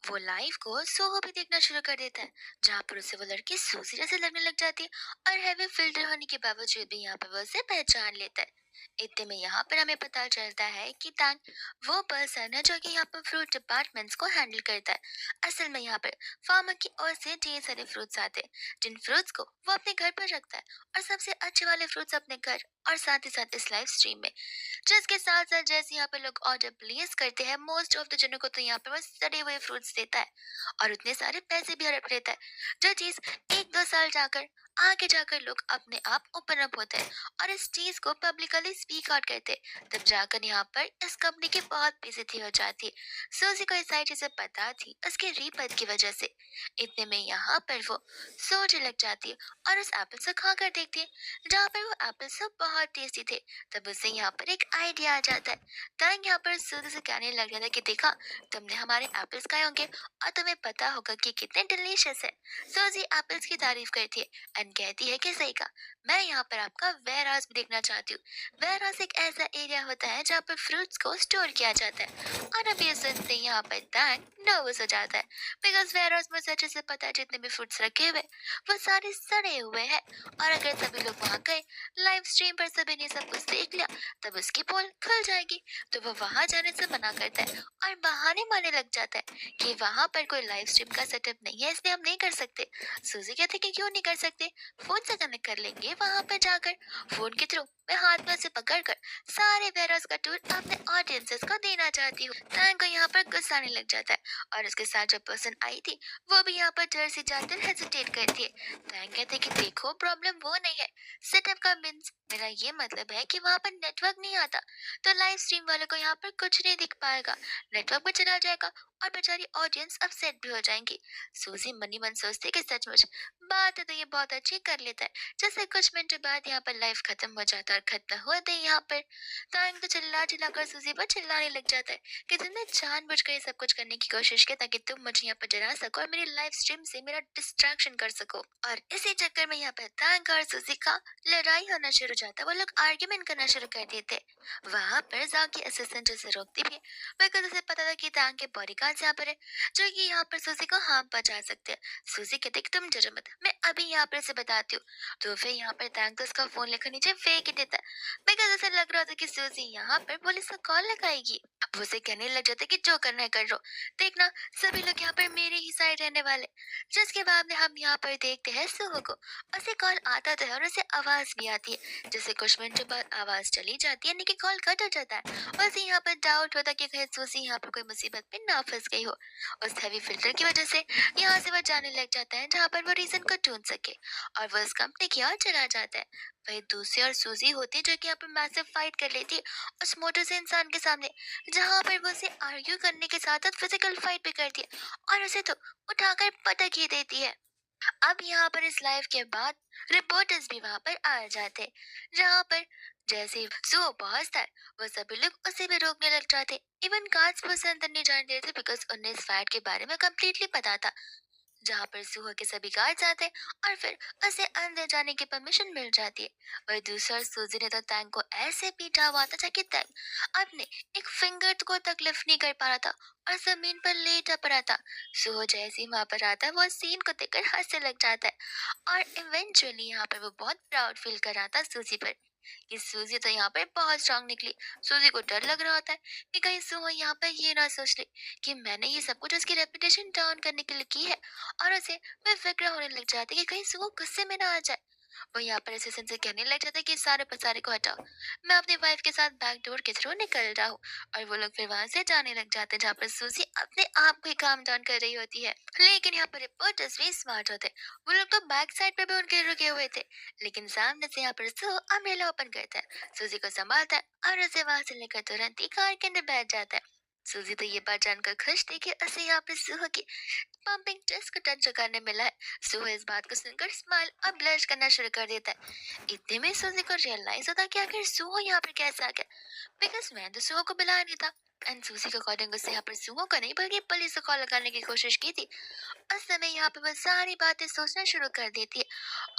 वो लाइव को सोहो भी देखना शुरू कर देता है, जहाँ पर उसे वो लड़की सूजी जैसे लगने लग जाती है, और हैवी फिल्टर होने के बावजूद भी यहाँ पर वो उसे पहचान लेता है। इतने में यहाँ पर हमें पता चलता है कि टैंग वो पर्सन है जो कि यहाँ पर फ्रूट डिपार्टमेंट्स को हैंडल करता है। असल में यहाँ पर फार्मर की ओर से ढेर सारे फ्रूट्स आते हैं, जिन फ्रूट्स को वो अपने घर पर रखता है, और सबसे अच्छे वाले फ्रूट्स अपने घर और साथ ही साथ इस लाइव स्ट्रीम में, जिसके साथ साथ जैसे यहाँ पे लोग ऑर्डर प्लेस करते हैं मोस्ट ऑफ द जनों को तो यहाँ पे बस सड़े हुए फ्रूट्स देता है, और उतने सारे पैसे भी हड़प लेता है, जो चीज एक दो साल जाकर आगे जाकर लोग अपने आप ओपन अप होते हैं और इस चीज को पब्लिकली कॉल स्पीक आउट करते, तब जाकर यहाँ पर इस कंपनी की बहुत बेइज्जती हो जाती है। सूजी को ये सारी चीजें पता थी उसके रीपद की वजह से। इतने में यहाँ पर वो सोचने लग जाती है और उस एप्पल से खा कर देखती है जहाँ पर वो एप्पल सब बहुत टेस्टी थे। तब उसे यहाँ पर एक आइडिया आ जाता है। तंग यहाँ पर सूजी से कहने लग जाता है कि देखा, तुमने हमारे एप्पल्स खाए होंगे और तुम्हें पता होगा कि कितने डिलीशियस है। सूजी एप्पल्स की तारीफ करती है एंड कहती है कि सही कहा, मैं यहाँ पर आपका वेयर हाउस भी देखना चाहती हूँ। वेयर हाउस एक ऐसा एरिया होता है जहाँ पर फ्रूट्स को स्टोर किया जाता है। और अब ये सुनते ही यहाँ पर टैंग नर्वस हो जाता है, बिकॉज वेयर हाउस में सच से पता है जितने भी फ्रूट्स रखे हुए वो सारे सड़े हुए हैं। और अगर सभी लोग वहाँ गए, लाइव स्ट्रीम पर सभी ने सब कुछ देख लिया, तब उसकी पोल खुल जाएगी। तो वो वहाँ जाने से मना करता है और बहाने मारने लग जाता है कि वहाँ पर कोई लाइव स्ट्रीम का सेटअप नहीं है, इसलिए हम नहीं कर सकते। सूजी कहते कि क्यों नहीं कर सकते, फोन से कनेक्ट कर लेंगे वहाँ पर जाकर। फोन के थ्रू मैं हाथ में से पकड़कर सारे वेयरहाउस का टूर अपने ऑडियंसेस को देना चाहती हूँ। टैंग को यहाँ पर गुस्सा आने लग जाता है और उसके साथ जो पर्सन आई थी वो भी यहाँ पर डर से जाकर हेजिटेट करती है। टैंग कहते कि देखो, प्रॉब्लम वो नहीं है, सेटअप का मीन्स मेरा ये मतलब है कि वहाँ पर नेटवर्क नहीं आता, तो लाइव स्ट्रीम वालों को यहाँ पर कुछ नहीं दिख पाएगा, नेटवर्क भी चला जाएगा और बेचारी ऑडियंस अपसेट भी हो जाएंगी। सूजी मनी मन सोचती कि सचमुच बात है तो ये बहुत अच्छी कर लेता है। जैसे कुछ मिनट बाद यहाँ पर लाइव खत्म हो जाता है और खत्म होते ही यहाँ पर टाइम तो चिल्ला चिल्ला कर सूजी पर चिल्लाने लग जाता है कि तुमने जानबूझकर ये सब कुछ करने की कोशिश की ताकि तुम मुझे यहाँ पर डरा सको और मेरी लाइव स्ट्रीम से मेरा डिस्ट्रैक्शन कर सको। और इसी चक्कर में यहाँ पर टैंक और सूजी का लड़ाई होना शुरू हो जाता है, वो लोग आर्ग्यूमेंट करना शुरू कर देते। वहां पर जाओ की असिस्टेंट उसे रोकती भी है, बिकॉज उसे पता था कि टैंक के बॉडीगार्ड्स यहाँ पर है जो कि यहाँ पर सूजी को हार्म पहुंचा सकते हैं। सूजी कहते कि तुम डरो मत, मैं अभी यहाँ पर से बताती हूँ। तो फिर यहाँ पर टैंक तो उसका फोन लेकर नीचे फेंक ही देता है, बिकॉज उसे लग रहा था कि सूजी यहाँ पर पुलिस को कॉल लगाएगी। वो उसे कहने लग जाता है कि जो करना है कर लो, देखना सभी लोग यहाँ पर मेरे ही साइड रहने वाले। जिसके बाद में हम यहाँ पर देखते हैं सुहो को, उसे कॉल आता तो है और उसे आवाज भी आती है। जैसे कुछ मिनट बाद आवाज चली जाती है, लेकिन कॉल कट हो जाता है। उसे यहाँ पर डाउट होता है कि कहीं सूजी यहाँ पर कोई मुसीबत में ना फंस गई हो। उस हैवी फिल्टर की वजह से यहाँ से वो जाने लग जाता है जहाँ पर वो रीजन को ढूंढ सके, और वो उस कंपनी की ओर चला जाता है। वही दूसरी और सूजी होती है जो कि यहाँ पर मैसिव फाइट कर लेती है उस मोटे से इंसान के सामने, जहाँ पर वो उसे आर्ग्यू करने के साथ साथ फिजिकल फाइट भी करती है और उसे तो उठाकर पटक ही देती है। अब यहाँ पर इस लाइव के बाद रिपोर्टर्स भी वहां पर आ जाते हैं, जहाँ पर जैसे ही सुबह पहुंचता है वो सभी लोग उसे भी रोकने लग जाते। इवन गार्ड्स भी उसे अंदर नहीं जाने देते, बिकॉज उन्हें इस फाइट के बारे में कम्प्लीटली पता था। जहाँ पर सुहा के सभी गार्ड्स आते हैं और फिर उसे अंदर जाने की परमिशन मिल जाती है। वही दूसरा सूजी ने तो टैंक को ऐसे पीटा हुआ था कि टैंक अपने एक फिंगर को तक लिफ्ट नहीं कर पा रहा था और जमीन पर लेटा पड़ा था। सुहा जैसे ही वहां पर आता है वो सीन को देखकर हंसने लग जाता है और इवेंचुअली यहाँ पर वो बहुत प्राउड फील कर रहा था सूजी पर कि सूजी तो यहाँ पर बहुत स्ट्रांग निकली। सूजी को डर लग रहा होता है कि कहीं सुहा यहाँ पर ये ना सोच ले कि मैंने ये सब कुछ उसकी रेपुटेशन डाउन करने के लिए की है, और उसे बेफिक्र होने लग जाती है कि कहीं सुहा गुस्से में ना आ जाए। वो यहाँ पर असिस्टेंट से कहने लग जाता है कि सारे पसारे को हटाओ, मैं अपनी वाइफ के साथ बैक डोर के थ्रू निकल रहा हूँ। और वो लोग फिर वहां से जाने लग जाते हैं जहाँ पर सूजी अपने आप को ही काम डाउन कर रही होती है। लेकिन यहाँ पर रिपोर्टर्स भी स्मार्ट होते, वो लोग तो बैक साइड पे भी उनके रुके हुए थे, लेकिन सामने से यहाँ पर सो अम्ब्रेला ओपन करता है, सूजी को संभालता है और उसे वहां से लेकर तुरंत ही कार के अंदर बैठ जाता है। सूजी तो ये बात जानकर खुश थी कि उसे यहाँ पर सुहा की पंपिंग टेस्ट को टच करने मिला है। सुहा इस बात को सुनकर स्माइल और ब्लश करना शुरू कर देता है। इतने में सूजी को रियलाइज होता है कि आखिर सुहा यहाँ पर कैसे आ गया, बिकॉज मैं तो सुहा को बुलाया नहीं था। एंड सूजी के अकॉर्डिंग उससे यहाँ पर सुहा को नहीं बल्कि पुलिस को कॉल लगाने की कोशिश की थी। उस समय यहाँ पे वो सारी बातें सोचना शुरू कर देती है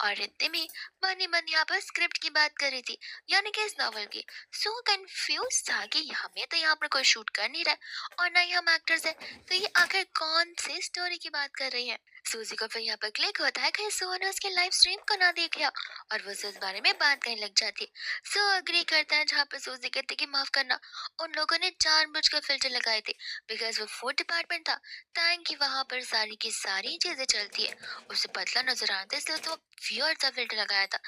और इतने में मन ही मन यहाँ पर स्क्रिप्ट की बात कर रही थी, यानी कि इस नॉवल की। सो कंफ्यूज था कि हमें तो यहाँ पर कोई शूट कर नहीं रहा है और ना ही हम एक्टर्स हैं, तो ये आखिर कौन सी स्टोरी की बात कर रही है। सूजी को फिर यहाँ पर क्लिक होता है कि सो ने उसके लाइव स्ट्रीम को ना देख लिया और वो उसे इस बारे में बात करने लग जाती है। सो अग्री करता है, जहाँ पर सूजी कहती है कि माफ करना, उन लोगों ने जानबूझकर फिल्टर लगाए थे, बिकॉज वो फूड डिपार्टमेंट था। टैंक की वहां पर सारी की सारी चीजें चलती है, उसे पतला नजर आता है, इसलिए तो वियर्ड सा फिल्टर लगाया था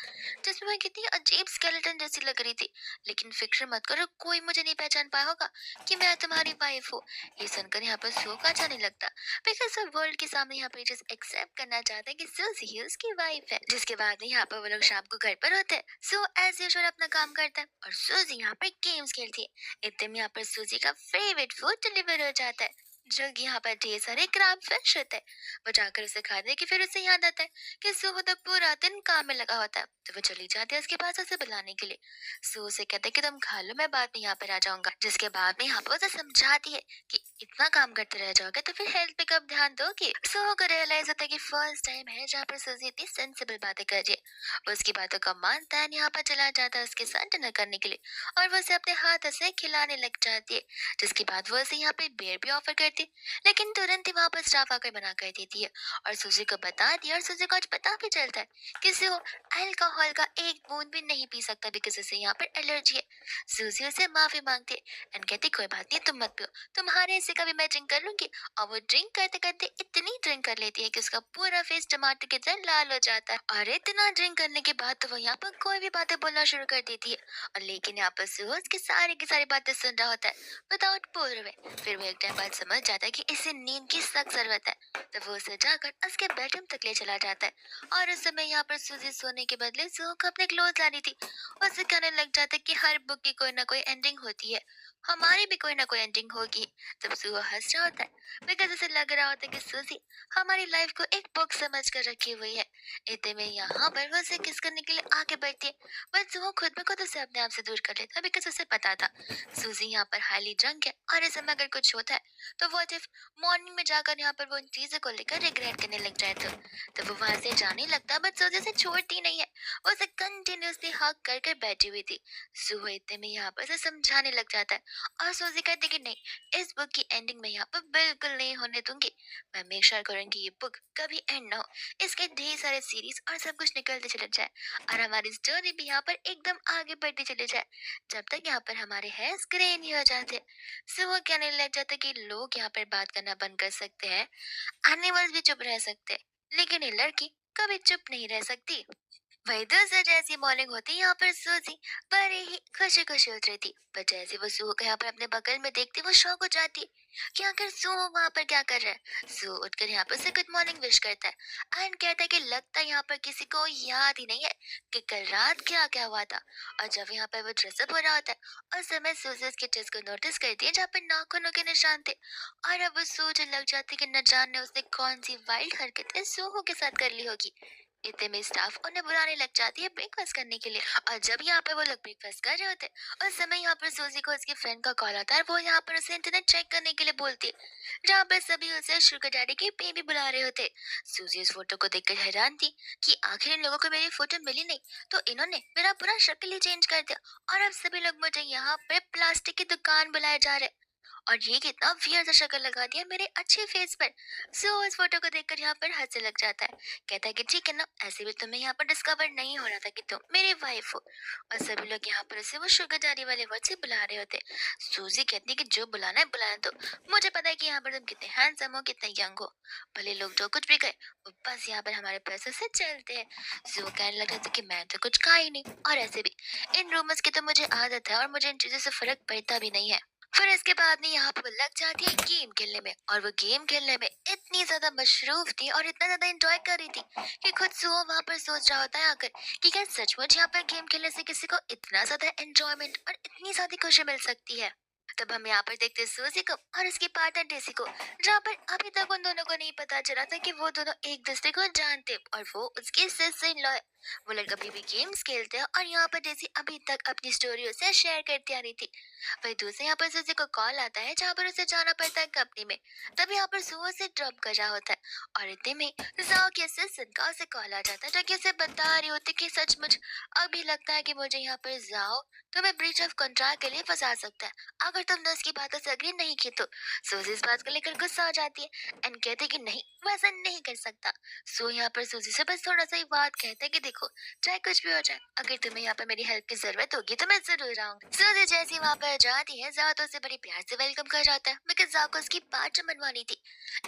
जिसमें मैं कितनी अजीब स्केलेटन जैसी लग रही थी। लेकिन फिक्र मत करो, कोई मुझे नहीं पहचान पाया होगा कि मैं तुम्हारी वाइफ हूँ। ये सुनकर यहाँ पर सो का अच्छा नहीं लगता, बिकॉज सब वर्ल्ड के सामने यहाँ पर जस्ट एक्सेप्ट करना चाहते हैं कि सूजी ही उसकी वाइफ है। जिसके बाद में यहाँ पर वो लोग शाम को घर पर होते हैं। सो एज यूजुअल अपना काम करता है और सूजी यहाँ पर गेम्स खेलती है। इतने में यहाँ पर सूजी का फेवरेट फूड डिलीवर हो जाता है, जो कि यहाँ पर ढेर सारे क्रैब फिश होते हैं। वो जाकर उसे खाने की फिर उसे याद आता है कि सुबह तक पूरा दिन काम में लगा होता है, तो वो चली जाती है उसके पास उसे बुलाने के लिए। सू उसे कहते हैं कि तुम खा लो, मैं बाद में यहाँ पर आ जाऊंगा। जिसके बाद में यहाँ पर उसे समझाती है कि इतना काम करते रह जाओगे तो फिर हेल्थ पे कब ध्यान दोगे। सू को रियलाइज होता है कि फर्स्ट टाइम है जहाँ पर सूजी इतनी सेंसिबल बातें कर रही है। वो उसकी बातों का मानता है, यहाँ पर चला जाता है उसके साथ डिनर करने के लिए और वो उसे अपने हाथ से खिलाने लग जाती है। जिसके बाद वो उसे यहाँ पे बियर भी ऑफर करती है, लेकिन तुरंत ही वहां पर स्टाफ आकर मना कर देती है और सूजी को बता दिया। और सूजी को आज पता भी चलता है कि वो अल्कोहल का एक बूंद भी नहीं पी सकता, बिकॉज उसे यहाँ पर एलर्जी है। सूजी उसे माफी मांगती है एंड कहती कोई बात नहीं, तुम मत पियो, तुम्हारे हिस्से का भी मैं ड्रिंक कर लूंगी। और वो ड्रिंक करते करते इतनी ड्रिंक कर लेती है कि उसका पूरा फेस टमाटर की तरह लाल हो जाता है। और इतना ड्रिंक करने के बाद तो वो यहाँ पर कोई भी बातें बोलना शुरू कर देती है। और लेकिन यहाँ पर सूरज की सारी बातें सुन रहा होता है विदाउट बोल रहे। फिर वो एक टाइम बाद समझ जाता है कि इसे नींद की सख्त जरूरत है, तो वो उसे जाकर उसके बेडरूम तक ले चला जाता है। और उस समय यहाँ पर सूजी सोने के बदले जू को अपने क्लोथ लानी थी। उसे कहने लग जाता है कि हर बुक की कोई ना कोई एंडिंग होती है, हमारी भी कोई ना कोई एंडिंग होगी। तब जू हंस रहा होता है बिकॉज उसे लग रहा होता है कि सूजी हमारी लाइफ को एक बुक समझ कर रखी हुई है। इतने में यहाँ पर वो उसे किस करने के लिए आगे बढ़ती है, बट जू खुद ब खुद उसे अपने आप से दूर कर लेता है बिकॉज उसे पता था सूजी यहाँ पर हाईली ड्रंक है और इस समय अगर कुछ होता है तो व्हाट इफ मॉर्निंग में जाकर यहाँ पर वो इन चीजों को लेकर रिग्रेट करने लग जाए। तो वो वहां से जाने लगता, बट सूजी से छोड़ती नहीं है। वो उसे कंटिन्यूसली हक कर कर बैठी हुई थी। सुबह इतने में यहाँ पर उसे समझाने लग जाता है और सूजी कहती कि नहीं, इस बुक की एंडिंग में यहाँ पर बिल्कुल नहीं होने दूंगी। मैं मेक श्योर करूंगी ये बुक कभी एंड ना हो, इसके ढेर सारे सीरीज और सब कुछ निकलते चले जाए और हमारी स्टोरी भी यहाँ पर एकदम आगे बढ़ती चली जाए, जब तक यहाँ पर हमारे हेयर्स ग्रे नहीं हो जाते। सो वो कहने लग जाता कि लोग यहाँ पर बात करना बंद कर सकते हैं, एनिमल्स भी चुप रह सकते हैं, लेकिन ये लड़की कभी चुप नहीं रह सकती। वही दूसरी जैसी मॉर्निंग होती यहाँ पर सूजी बड़ी ही खुशी खुशी उठ रही थी, पर जैसे वो सू को यहाँ पर अपने बगल में देखती वो शॉक हो जाती कि आखिर सू वहां पर क्या कर रहा है। सू उठकर यहाँ पर से गुड मॉर्निंग विश करता है एंड कहता है कि लगता है यहाँ पर किसी को याद ही नहीं है कि कल रात क्या क्या हुआ था। और जब यहाँ पर वो ड्रेसअप हो रहा होता है उस समय सूजी उसके ड्रेस को नोटिस करती है जहाँ पर नाखूनों के निशान थे। और अब वो सोचने लग जाती है कि न जाने उसने कौन सी वाइल्ड हरकतें सूहो के साथ कर ली होगी। इतने में स्टाफ उन्हें बुलाने लग जाती है ब्रेकफास्ट करने के लिए। और जब यहाँ पे वो लोग ब्रेकफास्ट कर रहे होते हैं उस समय यहाँ पर सूजी को उसके फ्रेंड का कॉल आता है और वो यहाँ पर उसे इंटरनेट चेक करने के लिए बोलती है, जहाँ पर सभी उसे शुगर डैडी के बेबी बुला रहे होते। सूजी इस फोटो को देखकर हैरान थी कि आखिर इन लोगों को मेरी फोटो मिली नहीं, तो इन्होंने मेरा पूरा शक्ल ही चेंज कर दिया और अब सभी लोग मुझे यहाँ पे प्लास्टिक की दुकान बुलाए जा रहे हैं। और ये कितना वियर्ड सा शक्ल लगा दिया मेरे अच्छे फेस पर। सो इस फोटो को देखकर यहाँ पर हंसने लग जाता है, कहता है कि ठीक है ना, ऐसे भी तुम्हें यहाँ पर डिस्कवर नहीं हो रहा था कि तुम मेरी वाइफ हो। और सभी लोग यहाँ पर उसे वो शुगर डैडी वाले वर्ड से बुला रहे होते। सूजी कहती है कि जो बुलाना है बुलाना दो, मुझे पता है कि यहाँ पर तुम कितने हैंडसम हो, कितने यंग हो, भले लोग जो कुछ भी कहे वो बस यहाँ पर हमारे पैसों से चलते हैं। सो कहने लगा था कि मैं तो कुछ कहा ही नहीं, और ऐसे भी इन रूमर्स की तो मुझे आदत है और मुझे इन चीजों से फर्क पड़ता भी नहीं है। फिर इसके बाद में यहाँ पर लग जाती है गेम खेलने में, और वो गेम खेलने में इतनी ज्यादा मशरूफ थी और इतना ज्यादा एंजॉय कर रही थी कि खुद सुहो वहां पर सोच रहा होता है आकर कि क्या सचमुच यहाँ पर गेम खेलने से किसी को इतना ज्यादा एंजॉयमेंट और इतनी ज्यादा खुशी मिल सकती है। तब हम यहाँ पर देखते हैं सूजी को और उसकी पार्टनर डेसी को, जहाँ पर अभी तक उन दोनों को नहीं पता चला था कि वो दोनों एक दूसरे को जानते और वो उसकी सिस्टर इन लॉ है। वो लोग अभी भी गेम्स खेलते हैं और यहाँ पर डेसी अभी तक अपनी स्टोरी उसे शेयर करती आ रही थी। वही दूसरे यहाँ पर सूजी को कॉल आता है जहाँ पर उसे जाना पड़ता है कंपनी में। तब यहाँ पर सुबह से ड्रॉप कर रहा होता है और इतने में जाओ के असिस्टेंट का उसे कॉल आ जाता है, जो कि उसे बता रही होती कि सचमुच अभी लगता है कि मुझे यहाँ पर जाओ तुम्हें ब्रीच ऑफ कॉन्ट्रैक्ट के लिए फंसा सकता है, अगर तुमने उसकी बातों से एग्री नहीं की तो सूजी इस बात को लेकर गुस्सा हो जाती है एंड कहती है कि नहीं, वैसा नहीं कर सकता। सो यहाँ पर सूजी से बस थोड़ा सा ही बात कहते हैं कि देखो, चाहे कुछ भी हो जाए, अगर तुम्हें यहाँ पर मेरी हेल्प की जरूरत होगी तो मैं जरूर आऊंगी। सूजी जैसी वहां पर जाती है, जाओ तो उसे बड़ी प्यार से वेलकम कर जाता है बिकॉज जाओ को उसकी बात जो मनवानी थी।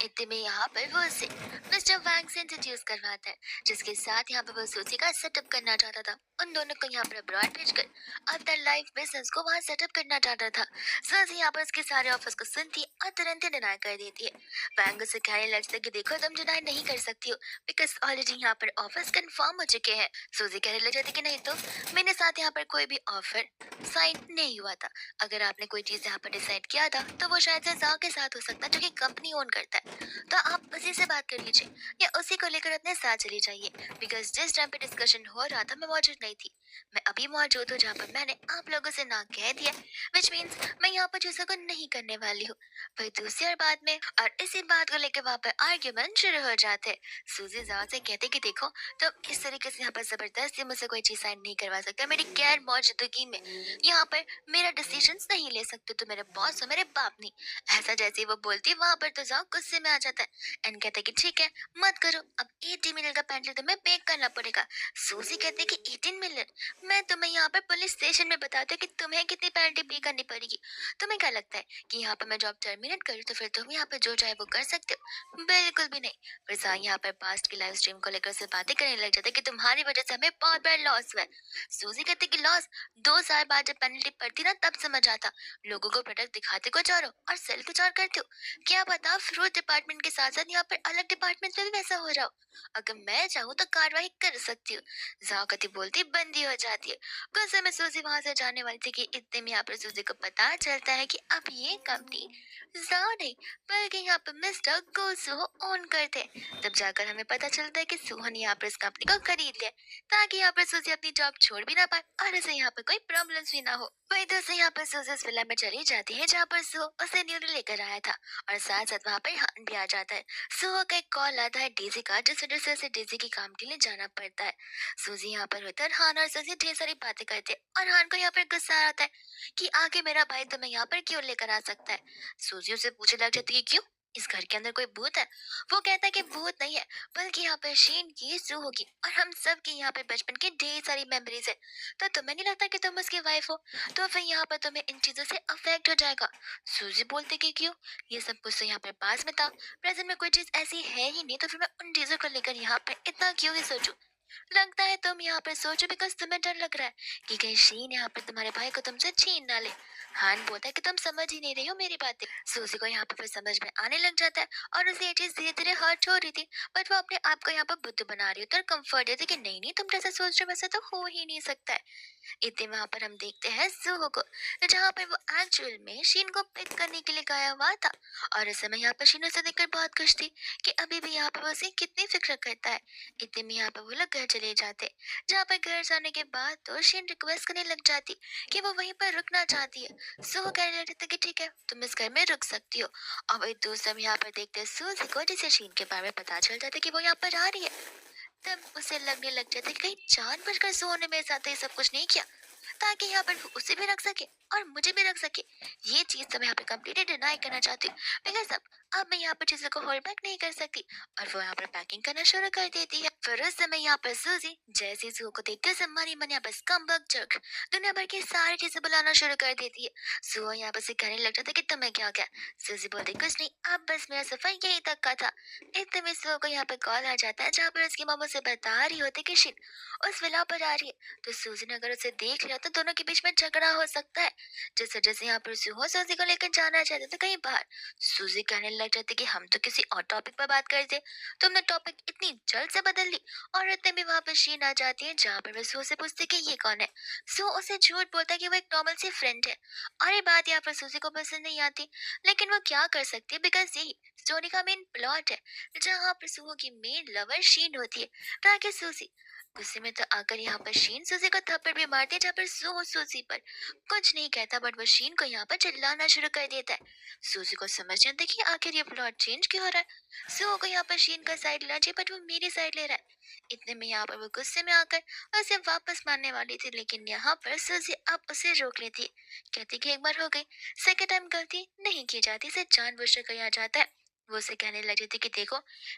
इतने में यहाँ पर वो उसे मिस्टर वैंग से इंट्रोड्यूस करवाता है, जिसके साथ यहाँ पर वो सूजी का सेटअप करना चाहता था। उन दोनों को यहाँ पर अब्रॉड भेजकर अपना लाइफ बिजनेस को वहाँ सेटअप करना चाहता था। सूजी यहाँ पर उसके सारे ऑफर्स को सुनती है और तुरंत ही डिनाई कर देती है। वैंग उसे कहने लगता है कि देखो, तुम डिनाई नहीं कर सकती हो बिकॉज ऑलरेडी यहाँ पर ऑफर्स कंफर्म हो चुके हैं। सूजी कहने लग जाती है कि नहीं तो मेरे साथ यहाँ पर कोई भी ऑफर साइन नहीं हुआ था। अगर आपने कोई चीज यहाँ पर डिसाइड किया था तो वो शायद से जाओ के साथ हो सकता है, जो कि कंपनी ओन करता है। तो आप उसी से बात कर लीजिए या उसी को लेकर अपने साथ चली जाइए बिकॉज जिस टाइम पे डिस्कशन हो रहा था मैं मौजूद नहीं थी। मैं अभी मौजूद हूँ जहाँ पर मैंने आप लोगों से ना कह दिया, विच मीन्स मैं यहाँ पर चीजों को नहीं करने वाली हूँ। वही दूसरी और बात में और इसी बात को लेकर वहाँ पर आर्ग्यूमेंट शुरू हो जाते हैं। सूजी जाओ से कहते कि देखो, तुम इस तरीके से यहाँ पर जबरदस्ती मुझसे कोई चीज साइन नहीं करवा सकते, मेरी गैर मौजूदगी में यहाँ पर मेरा डिसीजन नहीं ले सकते। तो मेरे बॉस हो, मेरे बाप नहीं। ऐसा जैसे ही वो बोलती वहां पर तो जाओ गुस्से में आ जाता है एंड कहता है कि ठीक है, मत करो, अब 18 मिलियन का पेनल्टी तुम्हें पे करना पड़ेगा। सूजी कहते कि 18 मिलियन, मैं तुम्हें यहाँ पर पुलिस स्टेशन में बताती हूँ कि तुम्हें कितनी पेनल्टी पे करनी पड़ेगी। तुम्हें क्या लगता है कि यहाँ पर मैं जॉब टर्मिनेट करूँ तो फिर तुम यहाँ पर जो चाहे वो कर सकते हो? बिल्कुल भी नहीं। फिर जाओ यहाँ पर पास्ट की लाइव स्ट्रीम को लेकर से बातें करने लग जाते हैं कि तुम्हारी वजह से हमें बहुत बड़ा लॉस हुआ है। सूजी कहते कि लॉस 2 साल बाद जब पेनल्टी पड़ती ना तब समझ आता। लोगों को प्रोडक्ट दिखाते कुछ और हो और सेल कुछ और करते हो। क्या पता फ्रूट डिपार्टमेंट के साथ साथ यहाँ पर अलग डिपार्टमेंट में भी वैसा हो रहा हो। अगर मैं चाहूँ तो कार्रवाई कर सकती हूँ। जाकती बोलती बंदी हो जाती है। कुछ समय सूजी वहां से जाने वाली थी कि इतने में यहाँ पर सूजी को पता चलता है कि अब ये कंपनी जाओ नहीं बल्कि यहाँ पर मिस्टर गोसुहो ओन करते हैं। तब जाकर हमें पता चलता है कि सुहो ने यहाँ पर इस कंपनी को खरीद लिया ताकि यहाँ पर सूजी अपनी जॉब छोड़ भी ना पाए और उसे यहाँ पर कोई प्रॉब्लम्स भी ना हो। वही दूसरे यहाँ पर सूजी उस विला में चली जाती है जहाँ पर सुहो उसे न्यूली लेकर आया था और साथ साथ वहाँ पर हान भी आ जाता है। सुहो का एक कॉल आता है डीजी का, जिस वजह से उसे डीजी के काम के लिए जाना पड़ता है। सूजी यहाँ पर होता है, हान और सूजी ढेर सारी बातें करते हैं और हान को यहाँ पर गुस्सा आता है कि आगे मेरा भाई तुम्हें यहाँ पर क्यों लेकर आ सकता है। सूजी उसे पूछने लग जाती है क्यों, इस घर के अंदर कोई भूत है? वो कहता है कि भूत नहीं है बल्कि यहाँ पर शीन की सू होगी और हम सब की यहाँ पर बचपन की ढेर सारी मेमोरीज है। तो तुम्हें नहीं लगता कि तुम उसकी वाइफ हो? तो फिर यहाँ पर तुम्हें इन चीजों से अफेक्ट हो जाएगा। सूजी बोलते कि क्यों, ये सब कुछ तो यहाँ पर पास में था, प्रेजेंट में कोई चीज ऐसी है ही नहीं, तो फिर मैं उन चीजों को लेकर यहाँ पे इतना क्यों ही सोचूं। लगता है तुम यहाँ पर सोचो बिकॉज तुम्हें डर लग रहा है कि कहीं शीन यहाँ पर तुम्हारे भाई को तुमसे छीन ना ले। हान बोलता है कि तुम समझ ही नहीं रही हो मेरी बातें। सूजी को यहाँ पर फिर समझ में आने लग जाता है और उसे ये चीज धीरे धीरे हर्ट हो रही थी, बट वो अपने आप को यहाँ पर बुद्ध बना रही होती है और कंफर्ट देती कि नहीं नहीं, तुम जैसा सोच रहे हो वैसा तो हो ही नहीं सकता है। इतने वहां पर हम देखते हैं सुहो को, जहाँ पर वो एक्चुअल में शीन को पिक करने के लिए गया हुआ था और इस समय यहाँ पर शीन उसे देखकर बहुत खुश थी कि अभी भी यहाँ पर वो उसे कितनी फिक्र करता है। इतने में यहाँ पर वो लोग घर चले जाते, जहाँ पर घर जाने के बाद तो शीन रिक्वेस्ट करने लग जाती कि वो वहीं पर रुकना चाहती है। सुहो कहने लगती थी कि ठीक है, तुम इस घर में रुक सकती हो। और वही दूसरा हम यहाँ पर देखते हैं सूजी को, जिसे शीन के बारे में पता चल जाता है कि वो यहाँ पर आ रही है। तब उसे लगने लग जाता है कि कहीं जानबूझकर सुहो ने मेरे साथ ये सब कुछ नहीं किया ताकि यहाँ पर वो उसे भी रख सके और मुझे भी रख सके। ये चीज तो मैं यहाँ पे कम्प्लीटली डिनाई करना चाहती हूँ बिकॉज अब मैं यहाँ पर चीजों को होल्ड बैक नहीं कर सकती। और वो यहाँ पर पैकिंग करना शुरू कर देती है। फिर उस समय यहाँ पर सूजी जैसे ही सुहो को देखते से मनी मन यहाँ पर स्कम्बग जर्क दुनिया भर की सारी चीजें बुलाना शुरू कर देती है। सुहो यहाँ पर से कहने लग जाता है कि तुम्हें क्या क्या। सूजी बोलती कुछ नहीं, अब बस मेरा सफर यही तक का था। इतने में सुहो को यहाँ पर कॉल आ जाता है जहाँ पर उसकी मम्मा से बता रही होती कि शिन उस विला पर आ रही है। तो सूजी ने अगर उसे देख लिया तो दोनों के बीच में झगड़ा हो सकता है। जिस वजह से यहाँ पर सुहो सूजी को लेकर जाना चाहते थे कहीं बाहर। सूजी कहने लग जाती कि हम तो किसी और टॉपिक पर बात कर रहे थे, तुमने टॉपिक इतनी जल्द से बदल ली। और इतने में वहां पर शीन आ जाती है जहाँ पर वे सू से पूछती कि ये कौन है। सू उसे झूठ बोलता है कि वो एक नॉर्मल सी फ्रेंड है। और ये बात यहाँ पर सूजी को पसंद नहीं आती, लेकिन वो क्या कर सकती है बिकॉज यही स्टोरी का मेन प्लॉट है जहाँ पर सुहो की मेन लवर शीन होती है ताकि सूजी गुस्से में तो आकर यहाँ पर शीन सूजी को थप्पड़ भी मारती है, जहाँ पर सू सूजी पर कुछ नहीं कहता, बट वो शीन को यहाँ पर चिल्लाना शुरू कर देता है। सूजी को समझ नहीं आता कि आखिर ये प्लॉट चेंज क्यों हो रहा है। सू को यहाँ पर शीन का साइड लेना चाहिए, बट वो मेरी साइड ले रहा है। इतने में यहाँ पर वो गुस्से में आकर उसे वापस मारने वाली थी, लेकिन यहाँ पर सूजी अब उसे रोक लेती है। कहती कि एक बार हो गई, सेकंड टाइम गलती नहीं की जाती, इसे जानबूझकर किया जाता है। वो उसे कहने लगी थी कि देखो,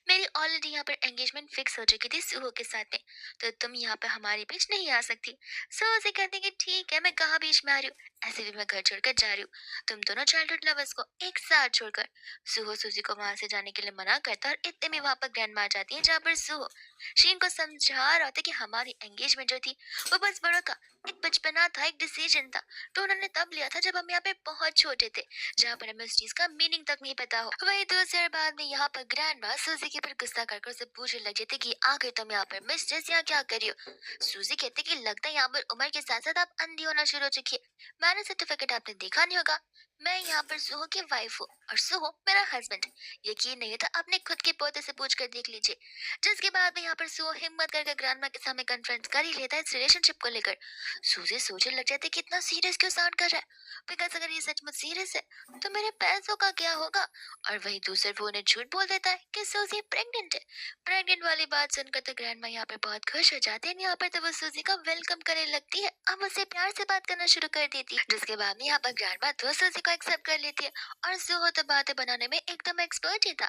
मेरी ऑलरेडी यहाँ पर एंगेजमेंट फिक्स हो चुकी थी सुहो के साथ में, तो तुम यहाँ पे हमारे बीच नहीं आ सकती। सो उसे कहते कि ठीक है, मैं कहाँ बीच में आ रही हूँ, ऐसे भी मैं घर छोड़कर जा रही हूँ, तुम दोनों चाइल्डहुड लवर्स को एक साथ छोड़कर। सुहो सूजी को वहां से जाने के लिए मना करता है, और इतने में वहां पर ग्रैंड माँ जाती है, जहाँ पर सुहो शीन को समझा रहा था कि हमारी एंगेजमेंट जो थी वो बस बड़ों का एक बचपना था, एक डिसीजन था, तो उन्होंने तब लिया था जब हम यहाँ पे बहुत छोटे थे, जहाँ पर हमें उस चीज का मीनिंग तक नहीं पता हो। वही दूसरी बार में यहाँ पर ग्रैंड माँ सूजी के ऊपर गुस्सा कर उसे पूछने लगे थे कि आखिर तुम यहाँ पर मिस्ट्रेस यहाँ क्या कर रही हो। सूजी कहते कि लगता है यहाँ पर उम्र के साथ साथ आप अंधी होना शुरू हो चुकी है, मैरिज सर्टिफिकेट आपने देखा नहीं होगा, मैं यहाँ पर सुहो की वाइफ हूँ और सुहो मेरा हस्बैंड। यकीन नहीं था, अपने खुद के पोते से पूछ कर देख लीजिए। जिसके बाद में यहाँ पर सुहो हिम्मत करके ग्रैंडमा के सामने कन्फ्रंट कर ही लेता है इस रिलेशनशिप को लेकर। सूजी सोचने लग जाती है कि इतना सीरियस क्यों साउंड कर रहा है, बिकॉज अगर ये सचमुच सीरियस है तो मेरे पैसों का क्या होगा। और वही दूसरे वो उन्हें झूठ बोल देता है कि सूजी प्रेग्नेंट है। प्रेग्नेंट वाली बात सुनकर तो ग्रैंडमा यहाँ पर बहुत खुश हो जाती है। यहाँ पर तो वो सूजी का वेलकम करने लगती है, अब उसे प्यार से बात करना शुरू कर देती है, जिसके बाद में यहाँ पर ग्रैंडमा तो सूजी को एक्सेप्ट कर लेती है। और सुहो तो बातें बनाने में एकदम एक्सपर्ट ही था।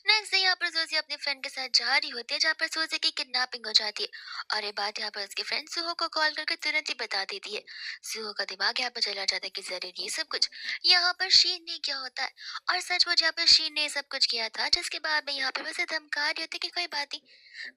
नेक्स्ट डे यहाँ पर सूजी अपने फ्रेंड के साथ जा रही होती है, जहाँ पर सूजी की किडनैपिंग हो जाती है, और ये बात यहाँ पर उसके फ्रेंड सुहो को कॉल करके तुरंत ही बता देती है। सुहो का दिमाग यहाँ पर चला जाता है कि जरूर ये सब कुछ यहाँ पर शीन ने क्या होता है। और सचमुच यहाँ पर शीन ने सब कुछ किया था, जिसके बाद में यहाँ पे वैसे धमका रही होती कि कोई बात नहीं,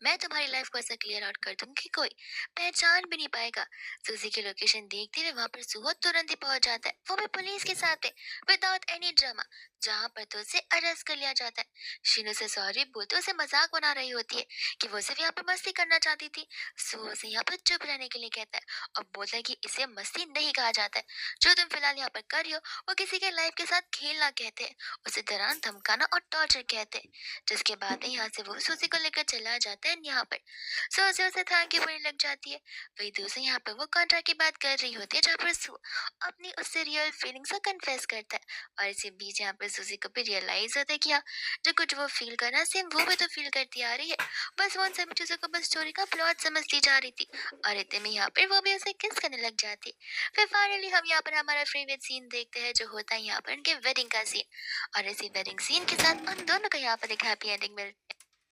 मैं तुम्हारी लाइफ को ऐसा क्लियर आउट कर दूंगी कि कोई पहचान भी नहीं पाएगा। सूजी की लोकेशन देखते हुए वहां पर सुहो तुरंत ही पहुंच जाता है, वो भी पुलिस के साथ है, विदाउट एनी ड्रामा, जहाँ पर तो उसे अरेस्ट कर लिया जाता है। शीनू से सॉरी बोलते उसे मजाक बना रही होती है कि वो सिर्फ यहाँ पे मस्ती करना चाहती थी। सुहो से यहाँ पर चुप रहने के लिए कहता है, और बोलता है कि इसे मस्ती नहीं कहा जाता है, जो तुम फिलहाल यहाँ पर कर रही हो वो किसी के लाइफ के साथ खेलना कहते हैं, उसे डराना धमकाना और टॉर्चर कहते हैं। जिसके बाद में यहाँ से वो सूजी को लेकर चला जाता है। यहाँ पर सूजी उसे थैंक यू बोलने लग जाती है। वही दूसरी यहाँ पर वो कॉन्ट्रैक्ट की बात कर रही होती है, जहाँ पर सू अपनी उससे रियल फीलिंग्स को कन्फेस करता है। और इसी बीच यहाँ पर सूजी को भी रियलाइज होता है कि हाँ, जो कुछ वो फील करना सेम वो भी तो फील करती आ रही है, बस वो उन सभी चीजों को बस स्टोरी का प्लॉट समझती जा रही थी। और इतने में यहाँ पर वो भी उसे किस करने लग जाती। फिर फाइनली हम यहाँ पर हमारा फेवरेट सीन देखते हैं, जो होता है यहाँ पर उनके वेडिंग का सीन। और इसी वेडिंग सीन के साथ उन दोनों को यहाँ पर एक हैप्पी एंडिंग मिलती है।